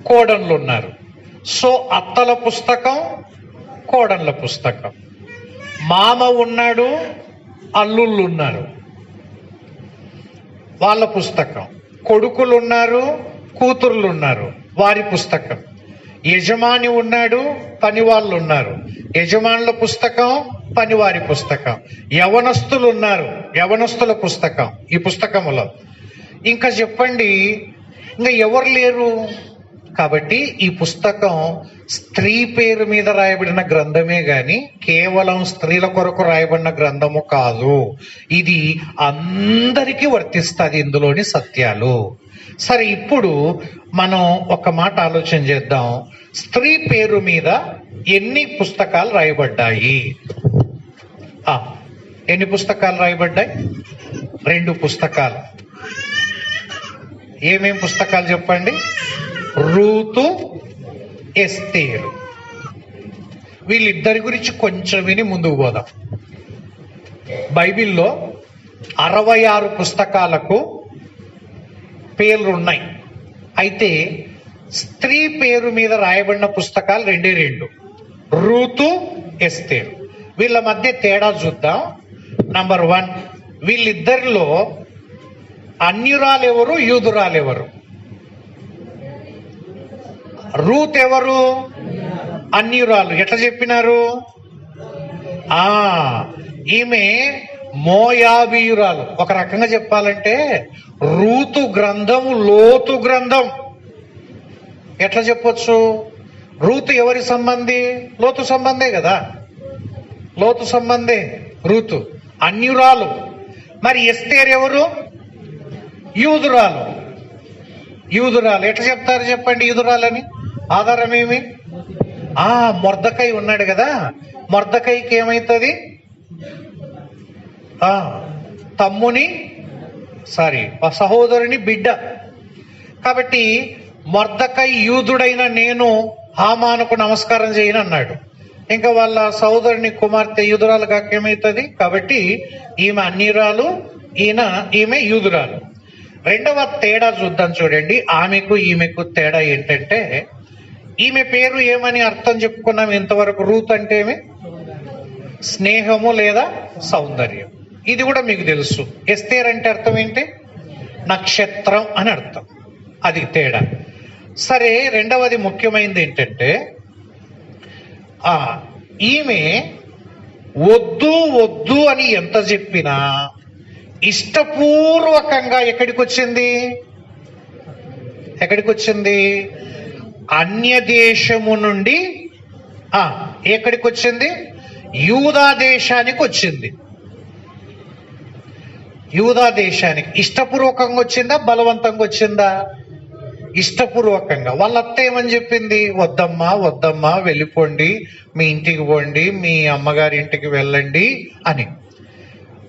కోడన్లు ఉన్నారు. సో అత్తల పుస్తకం, కోడన్ల పుస్తకం. మామ ఉన్నాడు, అల్లుళ్ళు ఉన్నారు, వాళ్ళ పుస్తకం. కొడుకులు ఉన్నారు, కూతుర్లు ఉన్నారు, వారి పుస్తకం. యజమాని ఉన్నాడు, పని వాళ్ళు ఉన్నారు, యజమానుల పుస్తకం, పనివారి పుస్తకం. యవనస్తులు ఉన్నారు, యవనస్తుల పుస్తకం ఈ పుస్తకములో. ఇంకా చెప్పండి, ఇంకా ఎవరు లేరు. కాబట్టి ఈ పుస్తకం స్త్రీ పేరు మీద రాయబడిన గ్రంథమే గాని కేవలం స్త్రీల కొరకు రాయబడిన గ్రంథము కాదు. ఇది అందరికీ వర్తిస్తుంది ఇందులోని సత్యాలు. సరే, ఇప్పుడు మనం ఒక మాట ఆలోచన చేద్దాం. స్త్రీ పేరు మీద ఎన్ని పుస్తకాలు రాయబడ్డాయి? ఎన్ని పుస్తకాలు రాయబడ్డాయి? 2 పుస్తకాలు. ఏమేం పుస్తకాలు చెప్పండి? రూతు, ఎస్తేరు. వీళ్ళిద్దరి గురించి కొంచెం విని ముందుకు పోదాం. బైబిల్లో 66 పుస్తకాలకు పేర్లు ఉన్నాయి. అయితే స్త్రీ పేరు మీద రాయబడిన పుస్తకాలు 2, రూతు, ఎస్తేరు. వీళ్ళ మధ్య తేడా చూద్దాం. నంబర్ 1, వీళ్ళిద్దరిలో అన్యురాలెవరు, యూదురాలెవరు? రూత్ ఎవరు? అన్యురాలు. ఎట్లా చెప్పినారు? ఈమె మోయాబీయురాలు. ఒక రకంగా చెప్పాలంటే రూతు గ్రంథము లోతు గ్రంథం. ఎట్లా చెప్పొచ్చు? రూతు ఎవరి సంబంధి? లోతు సంబంధే కదా. లోతు సంబంధే రూతు. అన్యురాలు. మరి ఎస్తేర్ ఎవరు? యూదురాలు. యూదురాలు. ఎట్లా చెప్తారు చెప్పండి యూదురాలని? ఆధారం ఏమి? మొర్దకై ఉన్నాడు కదా, మొర్దకైకి ఏమైతుంది? సహోదరుని బిడ్డ. కాబట్టి మొర్దకై యూదుడైన నేను హామానుకు నమస్కారం చేయను అన్నాడు. ఇంకా వాళ్ళ సోదరుని కుమార్తె యూదురాలు కాక ఏమవుతుంది? కాబట్టి ఈమె అన్యురాలు, ఈమె యూదురాలు. రెండవ తేడా చూద్దాం చూడండి. ఆమెకు ఈమెకు తేడా ఏంటంటే, ఈమె పేరు ఏమని అర్థం చెప్పుకున్నాం ఇంతవరకు. రూత్ అంటే ఏమి? స్నేహము లేదా సౌందర్యం. ఇది కూడా మీకు తెలుసు. ఎస్తేర్ అంటే అర్థం ఏంటి? నక్షత్రం అని అర్థం. అది తేడా. సరే, రెండవది ముఖ్యమైనది ఏంటంటే, ఈమె వద్దు వద్దు అని ఎంత చెప్పినా ఇష్టపూర్వకంగా ఎక్కడికి వచ్చింది? అన్య దేశము నుండి ఎక్కడికి వచ్చింది? యూదా దేశానికి వచ్చింది. యూదా దేశానికి ఇష్టపూర్వకంగా వచ్చిందా, బలవంతంగా వచ్చిందా? ఇష్టపూర్వకంగా. వాళ్ళ అత్త ఏమని చెప్పింది? వద్దమ్మా వెళ్ళిపోండి, మీ ఇంటికి పోండి, మీ అమ్మగారి ఇంటికి వెళ్ళండి అని.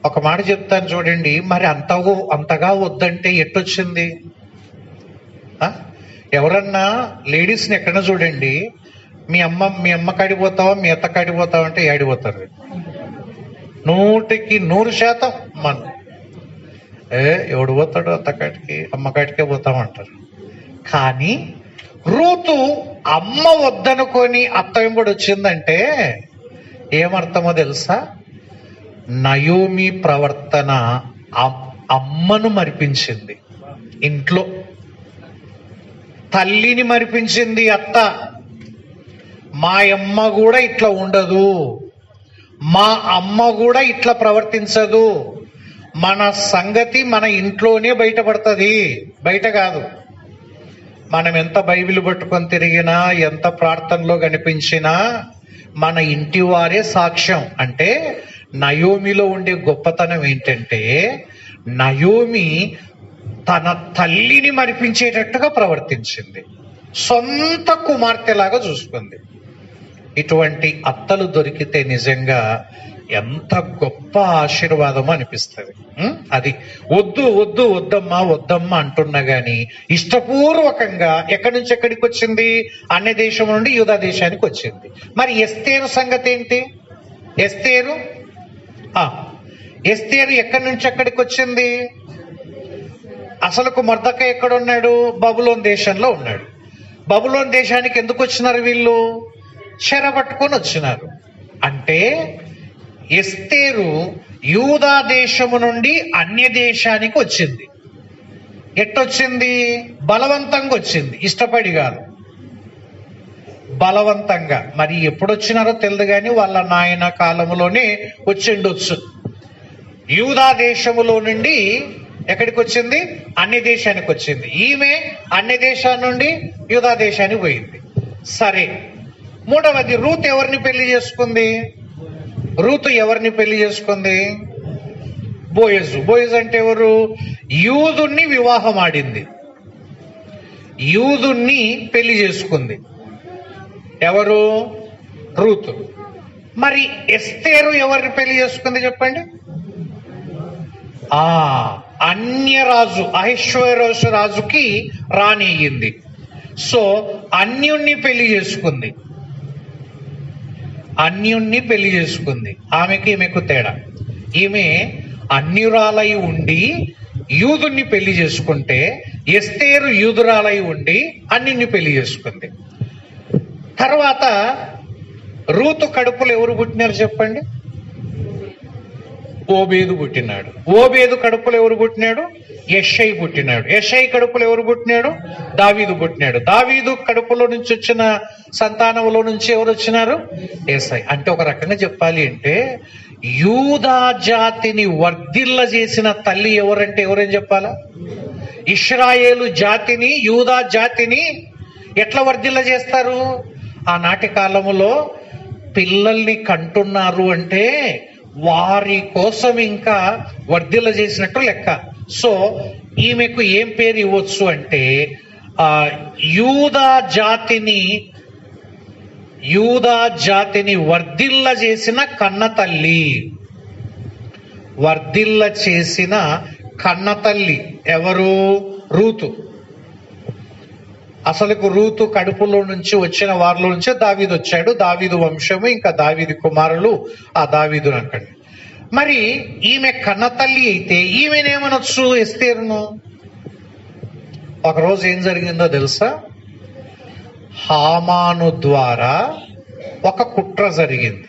ఒక మాట చెప్తాను చూడండి. మరి అంతగా వద్దంటే ఎట్టొచ్చింది? ఎవరన్నా లేడీస్ని ఎక్కడ చూడండి, మీ అమ్మ కాడిపోతావా, మీ అత్త కాడిపోతావా అంటే ఏడిపోతారు. 100% మన ఎవడు పోతాడు అత్తకాడికి, అమ్మకాడికే పోతామంటారు. కానీ రూతు అమ్మ వద్దనుకొని అత్త వెంబడి వచ్చిందంటే ఏమర్థమో తెలుసా? నయోమి ప్రవర్తన అమ్మను మరిపించింది. ఇంట్లో తల్లిని మరిపించింది అత్త. మా అమ్మ కూడా ఇట్లా ఉండదు, మా అమ్మ కూడా ఇట్లా ప్రవర్తించదు, మన సంగతి మన ఇంట్లోనే బయటపడుతుంది, బయట కాదు. మనం ఎంత బైబిల్ పట్టుకొని తిరిగినా, ఎంత ప్రార్థనలో కనిపించినా మన ఇంటి వారే సాక్ష్యం. అంటే నయోమిలో ఉండే గొప్పతనం ఏంటంటే, నయోమి తన తల్లిని మరిపించేటట్టుగా ప్రవర్తించింది, సొంత కుమార్తెలాగా చూసుకుంది. ఇటువంటి అత్తలు దొరికితే నిజంగా ఎంత గొప్ప ఆశీర్వాదం అనిపిస్తుంది. అది వద్దమ్మా అంటున్నా గాని ఇష్టపూర్వకంగా ఎక్కడి నుంచి ఎక్కడికి వచ్చింది? అన్య దేశం నుండి యూదా దేశానికి వచ్చింది. మరి ఎస్తేరు సంగతి ఏంటి? ఎస్తేరు ఎక్కడి నుంచి ఎక్కడికి వచ్చింది? అసలుకు మొర్దెకై ఎక్కడున్నాడు? బబులోన్ దేశంలో ఉన్నాడు. బబులోన్ దేశానికి ఎందుకు వచ్చినారు వీళ్ళు? చెరపట్టుకొని వచ్చినారు. అంటే ఎస్తేరు యూదా దేశము నుండి అన్య దేశానికి వచ్చింది. ఎట్టొచ్చింది? బలవంతంగా వచ్చింది, ఇష్టపడి కాదు, బలవంతంగా. మరి ఎప్పుడొచ్చినారో తెలియదు కానీ వాళ్ళ నాయన కాలంలోనే వచ్చిండొచ్చు. యూదా దేశములో నుండి ఎక్కడికి వచ్చింది? అన్య దేశానికి వచ్చింది. ఈమె అన్య దేశం నుండి యూదా దేశానికి పోయింది. సరే, మూడవది రూత్ ఎవరిని పెళ్లి చేసుకుంది? బోయజు అంటే ఎవరు? యూదుని వివాహం ఆడింది, యూదుని పెళ్లి చేసుకుంది. ఎవరు? రూతు. మరి ఎస్తేరు ఎవరిని పెళ్లి చేసుకుంది చెప్పండి? అన్యరాజు అహష్వేరోషు రాజుకి రాణి అయ్యింది. సో అన్యుణ్ణి పెళ్లి చేసుకుంది. ఆమెకి ఈమెకు తేడా. ఈమె అన్యురాలై ఉండి యూదుని పెళ్లి చేసుకుంటే, ఎస్తేరు యూదురాలై ఉండి అన్యుణ్ణి పెళ్లి చేసుకుంది. తర్వాత రూతు కడుపులో ఎవరు పుట్టినారు చెప్పండి? ఓబేదు పుట్టినాడు. ఓబేదు కడుపులో ఎవరు పుట్టినాడు? యెషై పుట్టినాడు. యెషై కడుపులో ఎవరు పుట్టినాడు? దావీదు పుట్టినాడు. దావీదు కడుపులో నుంచి వచ్చిన సంతానంలో నుంచి ఎవరు వచ్చినారు? యేసయ్య. అంటే ఒక రకంగా చెప్పాలి అంటే, యూదా జాతిని వర్ధిల్ల చేసిన తల్లి ఎవరంటే ఎవరేం చెప్పాలా? ఇశ్రాయేలు జాతిని, యూదా జాతిని ఎట్లా వర్ధిల్ల చేస్తారు? ఆనాటి కాలంలో పిల్లల్ని కంటున్నారు అంటే వారి కోసం ఇంకా వర్ధిల్ల చేసినట్టు లెక్క. సో ఈమెకు ఏం పేరు ఇవ్వచ్చు అంటే, యూదా జాతిని వర్ధిల్ల చేసిన కన్న తల్లి ఎవరు? రూతు. అసలుకు రూతు కడుపులో నుంచి వచ్చిన వారిలో నుంచే దావీదు వచ్చాడు. దావీదు వంశము, ఇంకా దావీదు కుమారులు ఆ దావీదు అంకండి. మరి ఈమె కన్నతల్లి అయితే ఈమెనేమనొచ్చు ఎస్తేరును? ఒకరోజు ఏం జరిగిందో తెలుసా? హామాను ద్వారా ఒక కుట్ర జరిగింది.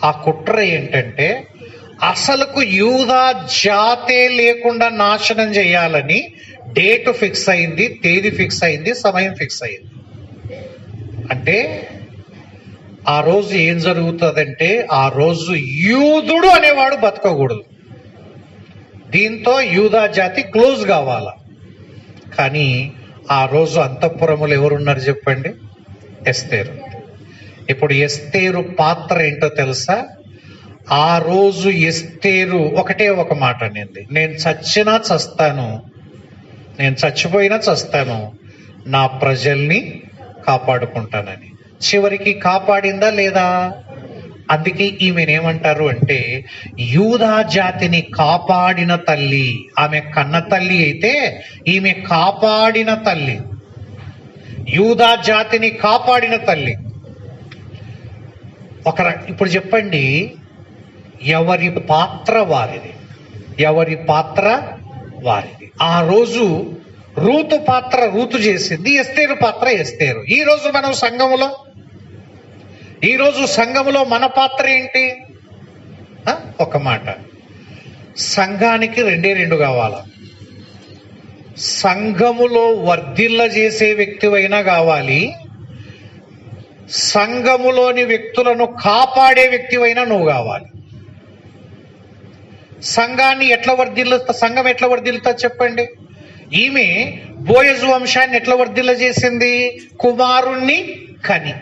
ఆ కుట్ర ఏంటంటే అసలుకు యూదా జాతే లేకుండా నాశనం చేయాలని డేట్ ఫిక్స్ అయింది, తేదీ ఫిక్స్ అయింది, సమయం ఫిక్స్ అయింది. అంటే ఆ రోజు ఏం జరుగుతుందంటే ఆ రోజు యూదుడు అనేవాడు బతకకూడదు. దీంతో యూదా జాతి క్లోజ్ కావాల. కానీ ఆ రోజు అంతఃపురములు ఎవరున్నారు చెప్పండి? ఎస్తేరు. ఇప్పుడు ఎస్తేరు పాత్ర ఏంటో తెలుసా? ఆ రోజు ఎస్తేరు ఒకటే ఒక మాట అనింది, నేను చచ్చినా చస్తాను, నేను చచ్చిపోయినా చస్తాను, నా ప్రజల్ని కాపాడుకుంటానని. చివరికి కాపాడిందా లేదా? అందుకే ఈమెనేమంటారు అంటే యూదా జాతిని కాపాడిన తల్లి. ఆమె కన్న తల్లి అయితే ఈమె కాపాడిన తల్లి, యూదా జాతిని కాపాడిన తల్లి. ఇప్పుడు చెప్పండి, ఎవరి పాత్ర వారిది, ఎవరి పాత్ర వారిది. ఆ రోజు రూతు పాత్ర రూతు చేసింది, ఎస్తేరు పాత్ర ఎస్తేరు. ఈరోజు సంఘములో మన పాత్ర ఏంటి? ఒక మాట, సంఘానికి రెండు కావాలా. సంఘములో వర్ధిల్ల చేసే వ్యక్తివైనా కావాలి, సంఘములోని వ్యక్తులను కాపాడే వ్యక్తివైనా నువ్వు కావాలి. సంఘం ఎట్లా వర్ధిల్లుతా చెప్పండి? ఈమె బోయజు వంశాన్ని ఎట్లా వర్ధిల్ల చేసింది? కుమారుణ్ణి కని.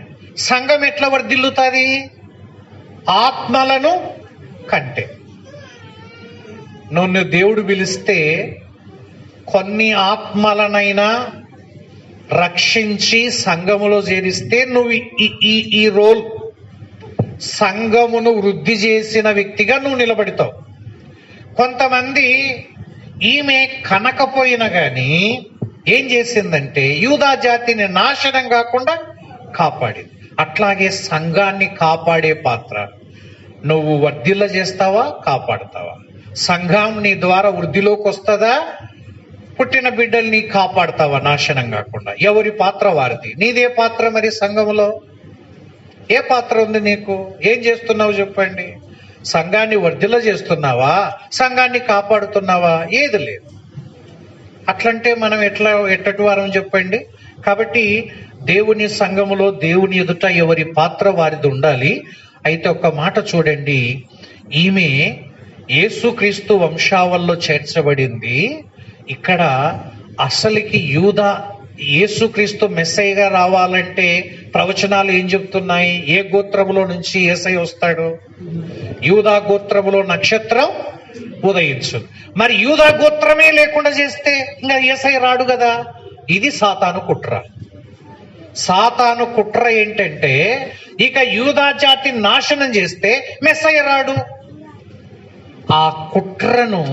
సంఘం ఎట్లా వర్ధిల్లుతుంది? ఆత్మలను కంటే. నన్ను దేవుడు పిలిస్తే కొన్ని ఆత్మలనైనా రక్షించి సంఘములో చేరిస్తే నువ్వు ఈ రోల్, సంఘమును వృద్ధి చేసిన వ్యక్తిగా నువ్వు నిలబడతావు. కొంతమంది ఈమె కనకపోయినా గాని ఏం చేసిందంటే యూదా జాతిని నాశనం కాకుండా కాపాడింది. అట్లాగే సంఘాన్ని కాపాడే పాత్ర నువ్వు వర్ధిల్ల చేస్తావా, కాపాడతావా? సంఘం నీ ద్వారా వృద్ధిలోకి వస్తుందా, పుట్టిన బిడ్డల్ని కాపాడతావా నాశనం కాకుండా? ఎవరి పాత్ర వారిది. నీదే పాత్ర. మరి సంఘములో ఏ పాత్ర ఉంది నీకు? ఏం చేస్తున్నావు చెప్పండి? సంఘాన్ని వర్ధిల్ల చేస్తున్నావా, సంఘాన్ని కాపాడుతున్నావా? ఏది లేదు. అట్లంటే మనం ఎట్టటి వారం చెప్పండి? కాబట్టి దేవుని సంఘములో దేవుని ఎదుట ఎవరి పాత్ర వారిది ఉండాలి. అయితే ఒక మాట చూడండి, ఈమె యేసుక్రీస్తు వంశావల్లో చేర్చబడింది. ఇక్కడ అసలుకి యూదా యేసుక్రీస్తు మెస్సయ్యగా రావాలంటే ప్రవచనాలు ఏం చెప్తున్నాయి? ఏ గోత్రములో నుంచి యేసయ్య వస్తాడు? యూదా గోత్రములో నక్షత్రం ఉదయించు. మరి యూదా గోత్రమే లేకుండా చేస్తే ఇంకా యేసయ్య రాడు కదా. ఇది సాతాను కుట్ర. సాతాను కుట్ర ఏంటంటే ఇక యూదా జాతి నాశనం చేస్తే మెస్సయ్య రాడు. ఆ కుట్రను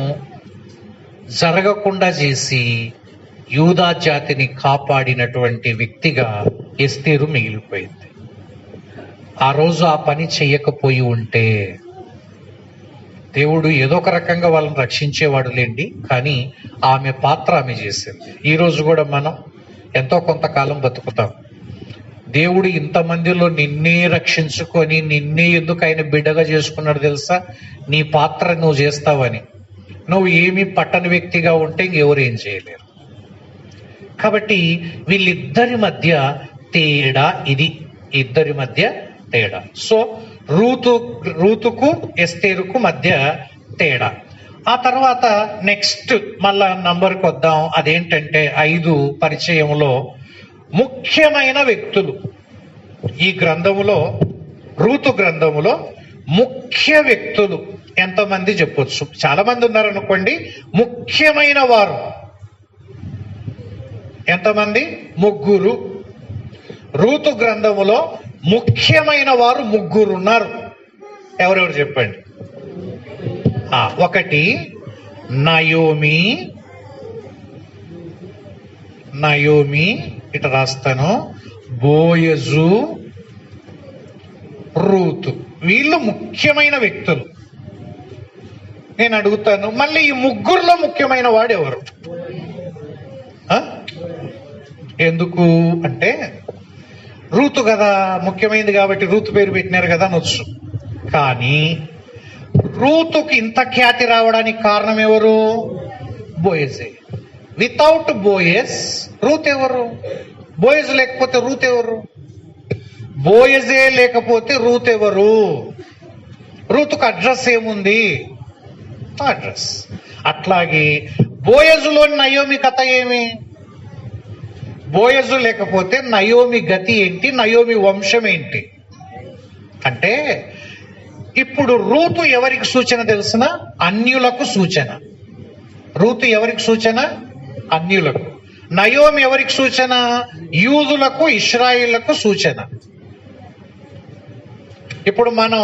జరగకుండా చేసి యూదా జాతిని కాపాడినటువంటి వ్యక్తిగా ఎస్తేరు మిగిలిపోయింది. ఆ రోజు ఆ పని చెయ్యకపోయి ఉంటే దేవుడు ఏదో ఒక రకంగా వాళ్ళని రక్షించేవాడు లేండి, కానీ ఆమె పాత్ర ఆమె చేసింది. ఈ రోజు కూడా మనం ఎంతో కొంతకాలం బతుకుతాం. దేవుడు ఇంతమందిలో నిన్నే రక్షించుకొని నిన్నే ఎందుకు ఆయన బిడ్డగా చేసుకున్నాడు తెలుసా? నీ పాత్ర నువ్వు చేస్తావని. నువ్వు ఏమీ పట్టని వ్యక్తిగా ఉంటే ఇంకెవరు ఏం చేయలేరు. కాబట్టి వీళ్ళిద్దరి మధ్య తేడా ఇది, ఇద్దరి మధ్య తేడా. సో రూతుకు ఎస్తేరుకు మధ్య తేడా. ఆ తర్వాత నెక్స్ట్ మళ్ళా నంబర్కి వద్దాం. అదేంటంటే 5 పరిచయంలో ముఖ్యమైన వ్యక్తులు. ఈ గ్రంథములో, రూతు గ్రంథములో ముఖ్య వ్యక్తులు ఎంతమంది చెప్పొచ్చు? చాలా మంది ఉన్నారనుకోండి. ముఖ్యమైన వారు ఎంతమంది? 3. రూతు గ్రంథములో ముఖ్యమైన వారు 3 ఉన్నారు. ఎవరెవరు చెప్పండి? 1 నయోమి, ఇట రాస్తాను, బోయజు, రూతు, వీళ్ళు ముఖ్యమైన వ్యక్తులు. నేను అడుగుతాను, మళ్ళీ ఈ ముగ్గురులో ముఖ్యమైన వాడు ఎవరు? ఎందుకు అంటే రూతు కదా ముఖ్యమైనది కాబట్టి రూతు పేరు పెట్టినారు కదా అనొచ్చు. కానీ రూతుకి ఇంత ఖ్యాతి రావడానికి కారణం ఎవరు? బోయజే. వితౌట్ బోయస్ రూత్ ఎవరు? బోయజ్ లేకపోతే రూత్ ఎవరు? బోయజే లేకపోతే రూత్ ఎవరు? రూతుకు అడ్రస్ ఏముంది? అడ్రస్. అట్లాగే బోయజులోని నయోమి కథ ఏమి? బోయజు లేకపోతే నయోమి గతి ఏంటి? నయోమి వంశం ఏంటి? అంటే ఇప్పుడు రూతు ఎవరికి సూచన తెలుసిన? అన్యులకు సూచన. రూతు ఎవరికి సూచన? అన్యులకు. నయోమి ఎవరికి సూచన? యూదులకు, ఇశ్రాయిళ్లకు సూచన. ఇప్పుడు మనం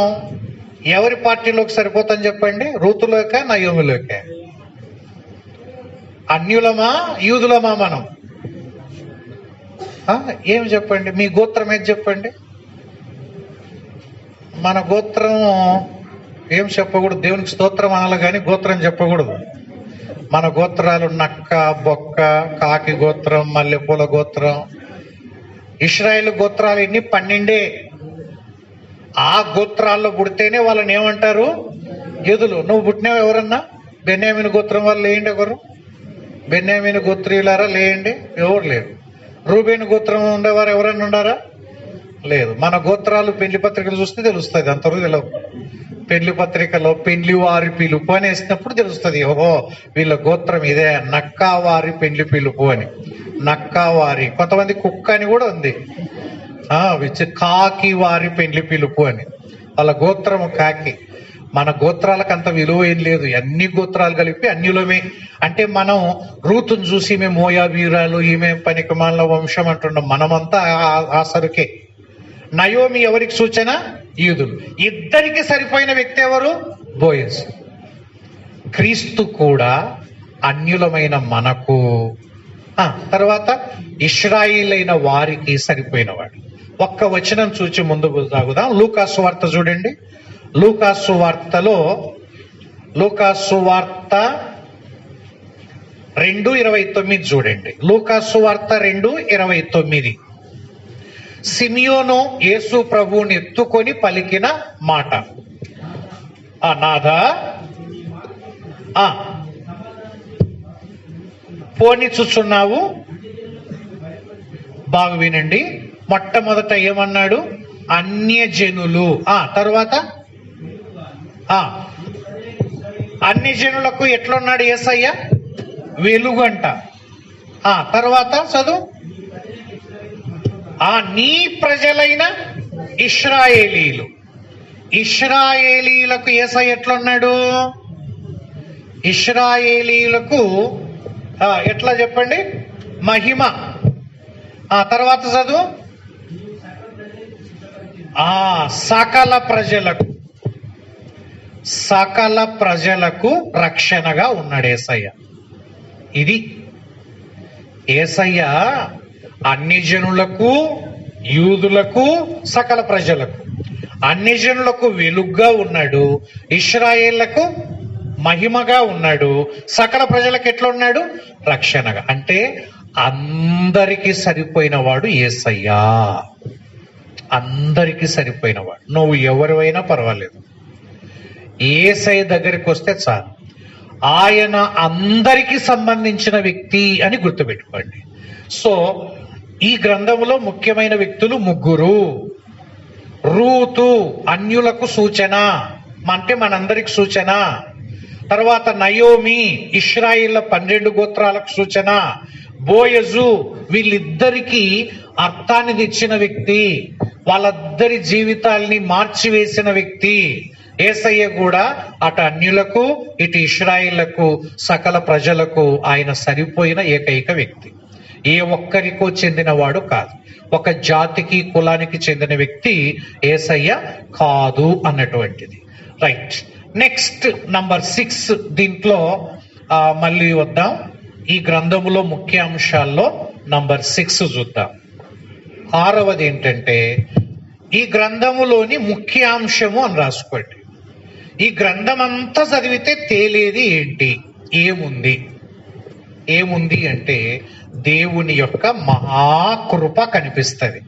ఎవరి పార్టీలోకి సరిపోతాం చెప్పండి? రూతులోక, నయోమిలోక? అన్యులమా, యూదులమా మనం? ఏమి చెప్పండి? మీ గోత్రం ఏది చెప్పండి? మన గోత్రం ఏం చెప్పకూడదు, దేవునికి స్తోత్రం అనాలి కానీ గోత్రం చెప్పకూడదు. మన గోత్రాలు నక్క, బొక్క, కాకి గోత్రం, మల్లెపూల గోత్రం. ఇశ్రాయేలు గోత్రాలు ఎన్ని? 12. ఆ గోత్రాల్లో పుడితేనే వాళ్ళని ఏమంటారు? యూదులు. నువ్వు పుట్టినావు ఎవరన్నా? బెన్యామీను గోత్రం వాళ్ళు లేండి ఒకరు? బెన్యామీను గోత్రీయులారా లేండి? ఎవరు లేరు. రూబేను గోత్రం ఉండేవారు ఎవరన్నా ఉండారా? లేదు. మన గోత్రాలు పెళ్లి పత్రికలు చూస్తే తెలుస్తుంది, అంతవరకు తెలియదు. పెళ్లి పత్రికలో పెళ్లి వారి పిలుపు అని వేసినప్పుడు తెలుస్తుంది, ఓహో వీళ్ళ గోత్రం ఇదే, నక్కావారి పెళ్లి పిలుపు అని. నక్కావారి. కొంతమంది కుక్క అని కూడా ఉంది, కాకి వారి పెళ్లి పిలుపు అని. వాళ్ళ గోత్రము కాకి. మన గోత్రాలకు అంత విలువ ఏం లేదు, అన్ని గోత్రాలు కలిపి అన్యులమే. అంటే మనం రూతును చూసి ఈమె మోయాబీరాలు, ఈమె పనికిమాల వంశం అంటున్నాం. మనమంతా ఆ సరుకే. నయోమి ఎవరికి సూచన? యూదులు. ఇద్దరికి సరిపోయిన వ్యక్తి ఎవరు? బోయజ్. క్రీస్తు కూడా అన్యులమైన మనకు, తర్వాత ఇశ్రాయిలైన వారికి సరిపోయినవాడు. ఒక్క వచనం చూచి ముందుకు సాగుదాం. లూకాసు వార్త చూడండి. లూకాసు వార్తలో, లూకాసు వార్త 2:29 చూడండి. లూకాసు వార్త 2:29. సిమియోను యేసు ప్రభువుని ఎత్తుకొని పలికిన మాట. నాథా పోనిచుచున్నావు. బాగా వినండి. మొట్టమొదట ఏమన్నాడు? అన్యజనులు. తర్వాత అన్ని జనులకు ఎట్లున్నాడు యేసయ్య? వెలుగంట. తర్వాత చదువు. నీ ప్రజలైన ఇశ్రాయేలీలు. ఇశ్రాయేలీలకు యేసయ్య ఎట్లున్నాడు? ఇశ్రాయేలీలకు ఎట్లా చెప్పండి? మహిమ. తర్వాత చదువు. సకల ప్రజలకు, సకల ప్రజలకు రక్షణగా ఉన్నాడు యేసయ్య. ఇది యేసయ్య అన్ని జనులకు, యూదులకు, సకల ప్రజలకు. అన్ని జనులకు వెలుగ్గా ఉన్నాడు, ఇశ్రాయేళ్లకు మహిమగా ఉన్నాడు, సకల ప్రజలకు ఎట్లా ఉన్నాడు? రక్షణగా. అంటే అందరికీ సరిపోయిన వాడు యేసయ్యా. అందరికీ సరిపోయినవాడు. నువ్వు ఎవరివైనా పర్వాలేదు, యేసయ్య దగ్గరికి వస్తే చాలు. ఆయన అందరికీ సంబంధించిన వ్యక్తి అని గుర్తుపెట్టుకోండి. సో ఈ గ్రంథంలో ముఖ్యమైన వ్యక్తులు ముగ్గురు. రూతు అన్యులకు సూచన, అంటే మనందరికి సూచన. తర్వాత నయోమి ఇశ్రాయిల్ల 12 గోత్రాలకు సూచన. బోయజు వీళ్ళిద్దరికీ అర్థాన్ని తెచ్చిన వ్యక్తి, వాళ్ళిద్దరి జీవితాల్ని మార్చివేసిన వ్యక్తి. యేసయ్య కూడా అటు అన్యులకు, ఇటు ఇశ్రాయిళ్లకు, సకల ప్రజలకు ఆయన సరిపోయిన ఏకైక వ్యక్తి. ఏ ఒక్కరికో చెందినవాడు కాదు, ఒక జాతికి కులానికి చెందిన వ్యక్తి యేసయ్య కాదు అన్నటువంటిది. రైట్. Next number 6. దీంట్లో మళ్ళీ వద్దాం. ఈ గ్రంథములో ముఖ్య అంశాల్లో నంబర్ 6 చూద్దాం. 6వది ఏంటంటే ఈ గ్రంథములోని ముఖ్యాంశము అని రాసుకోండి. ఈ గ్రంథం అంతా చదివితే తేలేది ఏంటి? ఏముంది అంటే దేవుని యొక్క మహాకృప కనిపిస్తుంది.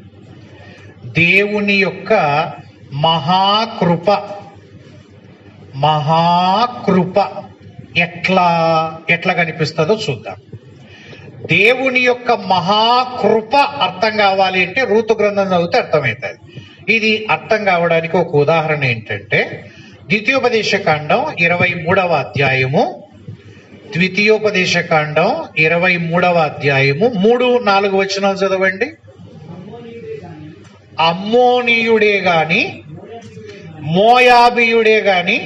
దేవుని యొక్క మహాకృప ఎట్లా కనిపిస్తుందో చూద్దాం. దేవుని యొక్క మహాకృప అర్థం కావాలి అంటే రూతు గ్రంథం చదివితే అర్థమవుతుంది. ఇది అర్థం కావడానికి ఒక ఉదాహరణ ఏంటంటే ద్వితీయోపదేశకాండం 23వ అధ్యాయము 23వ అధ్యాయము 3-4 వచనాలు చదవండి. అమ్మోనీయుడే గాని మోయాబీయుడే గాని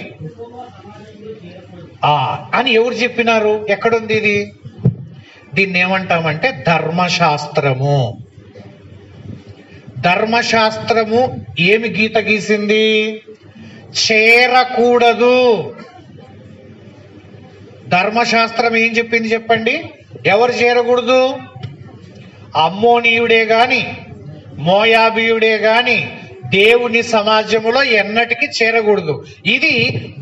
అని ఎవరు చెప్పినారు? ఎక్కడుంది ఇది? దీన్ని ఏమంటామంటే ధర్మశాస్త్రము ఏమి గీత గీసింది? చేరకూడదు. ధర్మశాస్త్రం ఏం చెప్పింది చెప్పండి? ఎవరు చేరకూడదు? అమ్మోనీయుడే గాని మోయాబీయుడే గాని దేవుని సమాజంలో ఎన్నటికీ చేరకూడదు. ఇది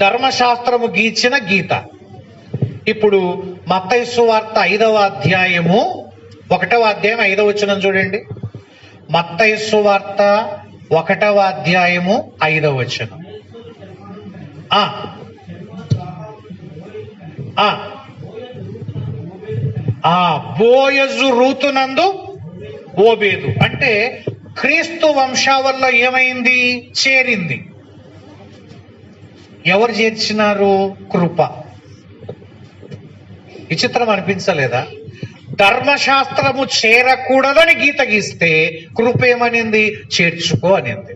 ధర్మశాస్త్రము గీచిన గీత. ఇప్పుడు మత్తయి సువార్త 5వ అధ్యాయము 1వ అధ్యాయం 5వ వచనం చూడండి. మత్తయి సువార్త 1వ అధ్యాయము 5వ వచనం. బోయజు రూతునందు ఓబేదు అంటే క్రీస్తు వంశావల్లో ఏమైంది? చేరింది. ఎవరు చేర్చినారు? కృప. విచిత్రం అనిపించలేదా? ధర్మశాస్త్రము చేరకూడదని గీత గీస్తే కృప ఏమనింది? చేర్చుకో అనింది.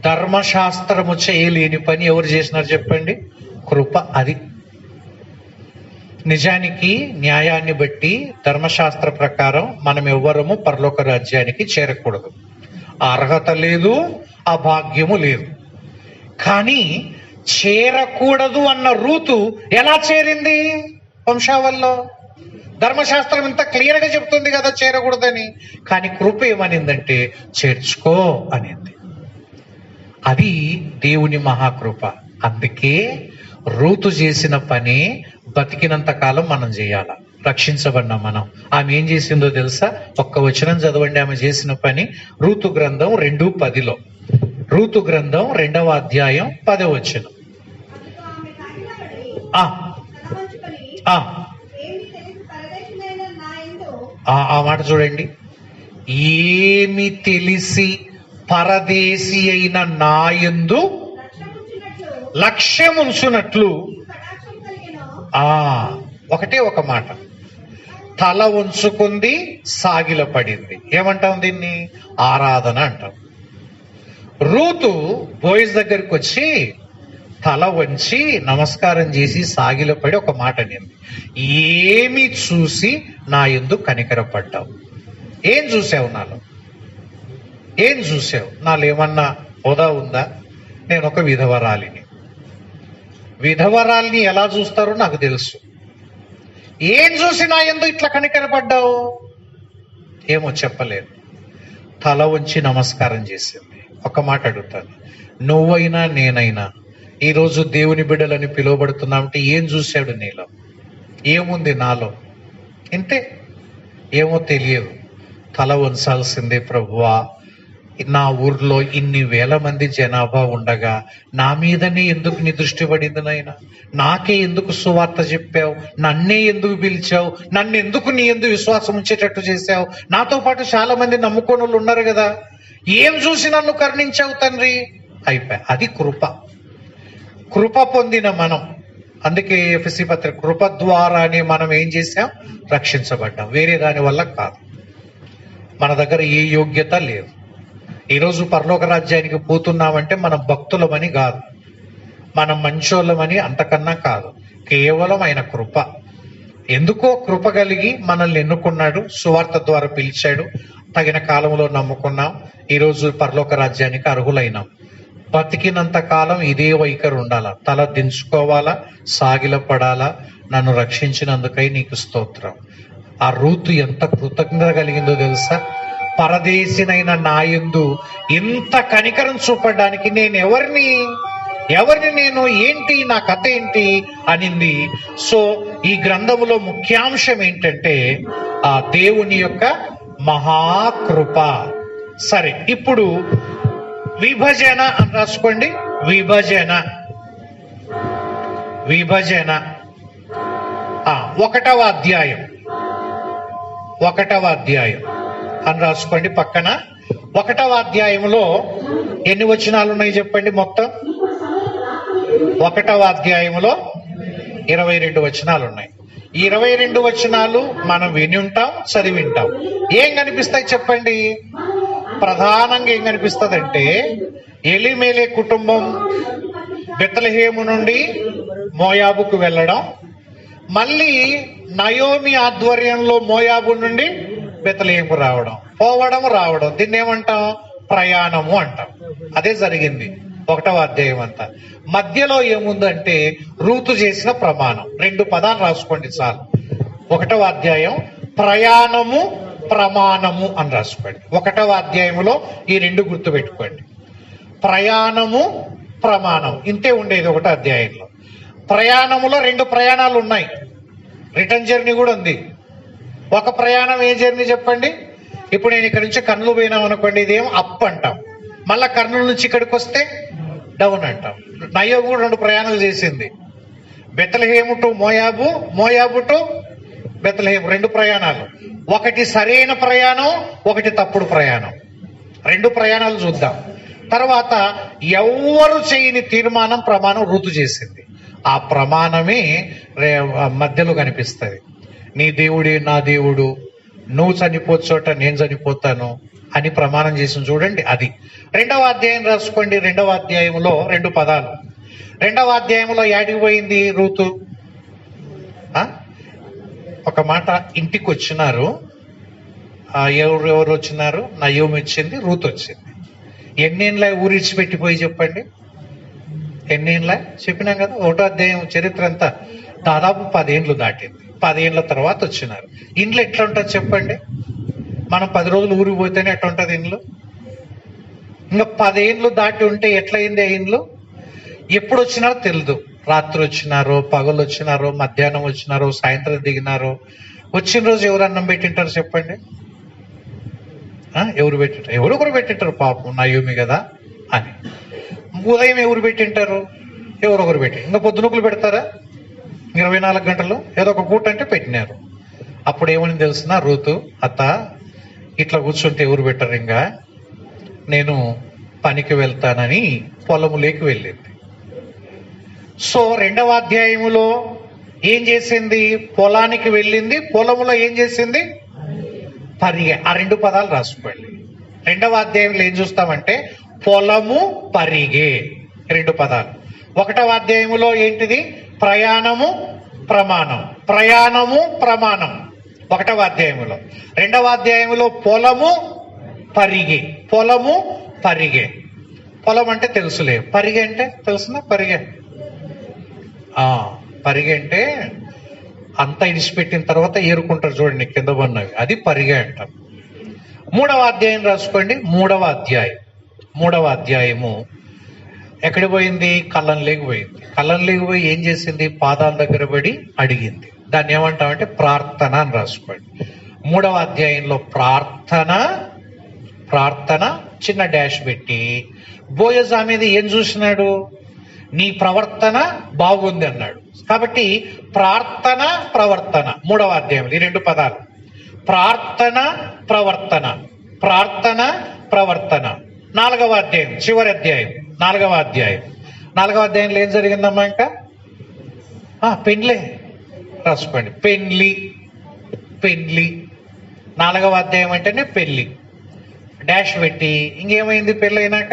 ధర్మశాస్త్రము చేయలేని పని ఎవరు చేసినారు చెప్పండి? కృప. అది నిజానికి న్యాయాన్ని బట్టి ధర్మశాస్త్ర ప్రకారం మనం ఎవ్వరము పరలోక రాజ్యానికి చేరకూడదు. ఆ అర్హత లేదు, ఆ భాగ్యము లేదు. కానీ చేరకూడదు అన్న రూతు ఎలా చేరింది వంశావల్లో? ధర్మశాస్త్రం ఇంత క్లియర్ గా చెప్తుంది కదా చేరకూడదని. కానీ కృప ఏమనిందంటే చేర్చుకో అనింది. అది దేవుని మహాకృప. అందుకే రూతు చేసిన పని బతికినంత కాలం మనం చేయాల. రక్షించబడినాం మనం. ఆమె ఏం చేసిందో తెలుసా? ఒక్క వచనం చదవండి ఆమె చేసిన పని. రూతు గ్రంథం 2:10. రూతు గ్రంథం 2వ అధ్యాయం 10వ వచనం. ఆ మాట చూడండి. ఏమి తెలిసి పరదేశి అయిన నాయందు లక్ష్యముంచునట్లు. ఒకటే ఒక మాట. తల ఉంచుకుంది, సాగిల పడింది. ఏమంటాం దీన్ని? ఆరాధన అంటాం. రూతు బోయజ్ దగ్గరికి వచ్చి తల వంచి నమస్కారం చేసి సాగిలపడి ఒక మాట అనింది. ఏమి చూసి నా యందు కనికరపడ్డావు? ఏం చూసావు నాలో? ఏం చూసావు? నాలో ఏమన్నా హోదా ఉందా? నేను ఒక విధవరాలిని. విధవరాల్ని ఎలా చూస్తారో నాకు తెలుసు. ఏం చూసి నా యందు ఇట్లా కనికరపడ్డావు? ఏమో చెప్పలేదు. తల వంచి నమస్కారం చేసింది. ఒక మాట అడుగుతాను, నువ్వైనా నేనైనా ఈరోజు దేవుని బిడ్డలని పిలువబడుతున్నామంటే ఏం చూశాడు నీలో? ఏముంది నాలో? ఇంతే. ఏమో తెలియదు. తల వంచాల్సిందే. ప్రభువా, నా ఊర్లో ఇన్ని వేల మంది జనాభా ఉండగా నా మీదనే ఎందుకు నీ దృష్టి పడింది నాయనా? నాకే ఎందుకు సువార్త చెప్పావు? నన్నే ఎందుకు పిలిచావు? నన్ను ఎందుకు నీ ఎందుకు విశ్వాసం ఉంచేటట్టు చేశావు? నాతో పాటు చాలా మంది నమ్ముకోని వాళ్ళు ఉన్నారు కదా. ఏం చూసి నన్ను కరుణించావు తండ్రి? అయిపోయా. అది కృప. కృప పొందిన మనం. అందుకే ఎఫెసీ పత్రిక కృప ద్వారానే మనం ఏం చేశాం? రక్షించబడ్డాం. వేరే దాని వల్ల కాదు. మన దగ్గర ఏ యోగ్యత లేదు. ఈరోజు పరలోక రాజ్యానికి పోతున్నామంటే మనం భక్తులమని కాదు, మనం మంచోళ్ళమని అంతకన్నా కాదు. కేవలం ఆయన కృప. ఎందుకో కృప కలిగి మనల్ని ఎన్నుకున్నాడు, సువార్త ద్వారా పిలిచాడు, తగిన కాలంలో నమ్ముకున్నాం. ఈరోజు పరలోక రాజ్యానికి అర్హులైనాం. బతికినంత కాలం ఇదే వైఖరి ఉండాలా. తల దించుకోవాలా, సాగిల పడాలా. నన్ను రక్షించినందుకై నీకు స్తోత్రం. ఆ రూతు ఎంత కృతజ్ఞత కలిగిందో తెలుసా? పరదేశినైన నా యందు ఇంత కనికరం చూపడానికి నేను ఎవరిని నేను, ఏంటి నా కథ ఏంటి అనింది. సో ఈ గ్రంథములో ముఖ్యాంశం ఏంటంటే ఆ దేవుని యొక్క మహాకృప. సరే, ఇప్పుడు విభజన అని రాసుకోండి. విభజన 1వ అధ్యాయం అని రాసుకోండి పక్కన. 1వ అధ్యాయంలో ఎన్ని వచనాలు ఉన్నాయి చెప్పండి మొత్తం? 1వ అధ్యాయంలో 22 వచనాలు ఉన్నాయి. ఈ 22 వచనాలు మనం విని ఉంటాం, చదివి ఉంటాం. ఏం కనిపిస్తాయి చెప్పండి? ప్రధానంగా ఏం కనిపిస్తుందంటే ఎలీమెలె కుటుంబం బెత్లెహేము నుండి మోయాబుకు వెళ్ళడం, మళ్ళీ నయోమి ఆధ్వర్యంలో మోయాబు నుండి బెత్లెహేము రావడం, రావడం. దీన్ని ఏమంటాం? ప్రయాణము అంటాం. అదే జరిగింది 1వ అధ్యాయం అంతా. మధ్యలో ఏముందంటే రూతు చేసిన ప్రమాణం. 2 పదాలు రాసుకోండి చాలు. 1వ అధ్యాయం ప్రయాణము, ప్రమాణము అని రాసుకోండి. 1వ అధ్యాయంలో ఈ 2 గుర్తు పెట్టుకోండి. ప్రయాణము, ప్రమాణం ఇంతే ఉండేది 1వ అధ్యాయంలో. ప్రయాణములో 2 ప్రయాణాలు ఉన్నాయి. రిటర్న్ జర్నీ కూడా ఉంది. ఒక ప్రయాణం ఏ జర్నీ చెప్పండి? ఇప్పుడు నేను ఇక్కడ నుంచి కర్నూలు పోయినాం అనుకోండి, ఇదేం అప్ అంటాం. మళ్ళా కర్నూలు నుంచి ఇక్కడికి వస్తే డౌన్ అంటాం. నయో కూడా 2 ప్రయాణాలు చేసింది. Bethlehem to Moab, Moab to Bethlehem, 2 ప్రయాణాలు. ఒకటి సరైన ప్రయాణం, ఒకటి తప్పుడు ప్రయాణం. 2 ప్రయాణాలు చూద్దాం. తర్వాత ఎవ్వరు చేయని తీర్మానం, ప్రమాణం రూతు చేసింది. ఆ ప్రమాణమే మధ్యలో కనిపిస్తుంది. నీ దేవుడే నా దేవుడు, నువ్వు చనిపోచోట నేను చనిపోతాను అని ప్రమాణం చేసి చూడండి. అది 2వ అధ్యాయం రాసుకోండి. 2వ అధ్యాయంలో 2 పదాలు. 2వ అధ్యాయంలో యాడికి పోయింది రూతు? ఒక మాట, ఇంటికి వచ్చినారు. ఎవరు వచ్చినారు? నయోమి వచ్చింది, రూతు వచ్చింది. ఎన్నేళ్ళ ఊరిడిచి పెట్టిపోయి చెప్పండి? ఎన్నేళ్ళ చెప్పినాం కదా. 1వ అధ్యాయం చరిత్ర అంతా దాదాపు 10 ఏళ్ళు దాటింది. 10 ఏళ్ళ తర్వాత వచ్చినారు. ఇండ్లు ఎట్లా ఉంటుంది చెప్పండి? మనం 10 రోజులు ఊరికి పోతేనే ఎట్లా ఉంటుంది ఇండ్లు? ఇంకా 10 ఏళ్ళు దాటి ఉంటే ఎట్లయింది ఆ ఇండ్లు? ఎప్పుడు వచ్చినారో తెలియదు. రాత్రి వచ్చినారో, పగలు వచ్చినారో, మధ్యాహ్నం వచ్చినారో, సాయంత్రం దిగినారో. వచ్చిన రోజు ఎవరు అన్నం పెట్టింటారు చెప్పండి? ఎవరు పెట్టింటారు? ఎవరు ఒకరు పెట్టింటారు, పాపం నయోమి కదా అని. ఉదయం ఎవరు పెట్టింటారు? ఎవరొకరు పెట్టి. ఇంకా పొద్దునొకరు పెడతారా? 24 గంటలు ఏదో ఒక పూట అంటే పెట్టినారు. అప్పుడు ఏమని తెలుసునా రూతు, అత్త ఇట్లా కూర్చుంటే ఎవరు పెట్టరు, ఇంకా నేను పనికి వెళ్తానని పొలములోకి వెళ్ళింది. సో 2వ అధ్యాయములో ఏం చేసింది? పొలానికి వెళ్ళింది. పొలములో ఏం చేసింది? పరిగె. ఆ 2 పదాలు రాసుకోండి. 2వ అధ్యాయంలో ఏం చూస్తామంటే పొలము, పరిగె, 2 పదాలు. 1వ అధ్యాయములో ఏంటిది? ప్రయాణము, ప్రమాణం. ప్రయాణము, ప్రమాణం 1వ అధ్యాయములో. 2వ అధ్యాయములో పొలము, పరిగె. పొలము, పరిగె. పొలం అంటే తెలుసులే, పరిగె అంటే తెలుసునా? పరిగె పరిగె అంటే అంతా ఇడిచిపెట్టిన తర్వాత ఏరుకుంటారు చూడండి కింద ఉన్నవి, అది పరిగె అంటాం. 3వ అధ్యాయం రాసుకోండి. 3వ అధ్యాయము ఎక్కడ పోయింది? కళ్ళంలోకి పోయింది. కళ్ళంలోకి పోయి ఏం చేసింది? పాదాల దగ్గర పడి అడిగింది. దాన్ని ఏమంటామంటే ప్రార్థన అని రాసుకోండి. 3వ అధ్యాయంలో ప్రార్థన చిన్న డాష్ పెట్టి బోయజు మీద ఏం చూసినాడు? నీ ప్రవర్తన బాగుంది అన్నాడు. కాబట్టి ప్రార్థన, ప్రవర్తన 3వ అధ్యాయంలో ఈ 2 పదాలు. ప్రార్థన, ప్రవర్తన, ప్రార్థన, ప్రవర్తన. 4వ అధ్యాయం చివరి అధ్యాయం, 4వ అధ్యాయంలో ఏం జరిగిందమ్మా? ఇంకా పెండ్లే రాసుకోండి. పెండ్లి 4వ అధ్యాయం అంటేనే పెళ్లి. డాష్ పెట్టి ఇంకేమైంది? పెళ్ళి అయినాక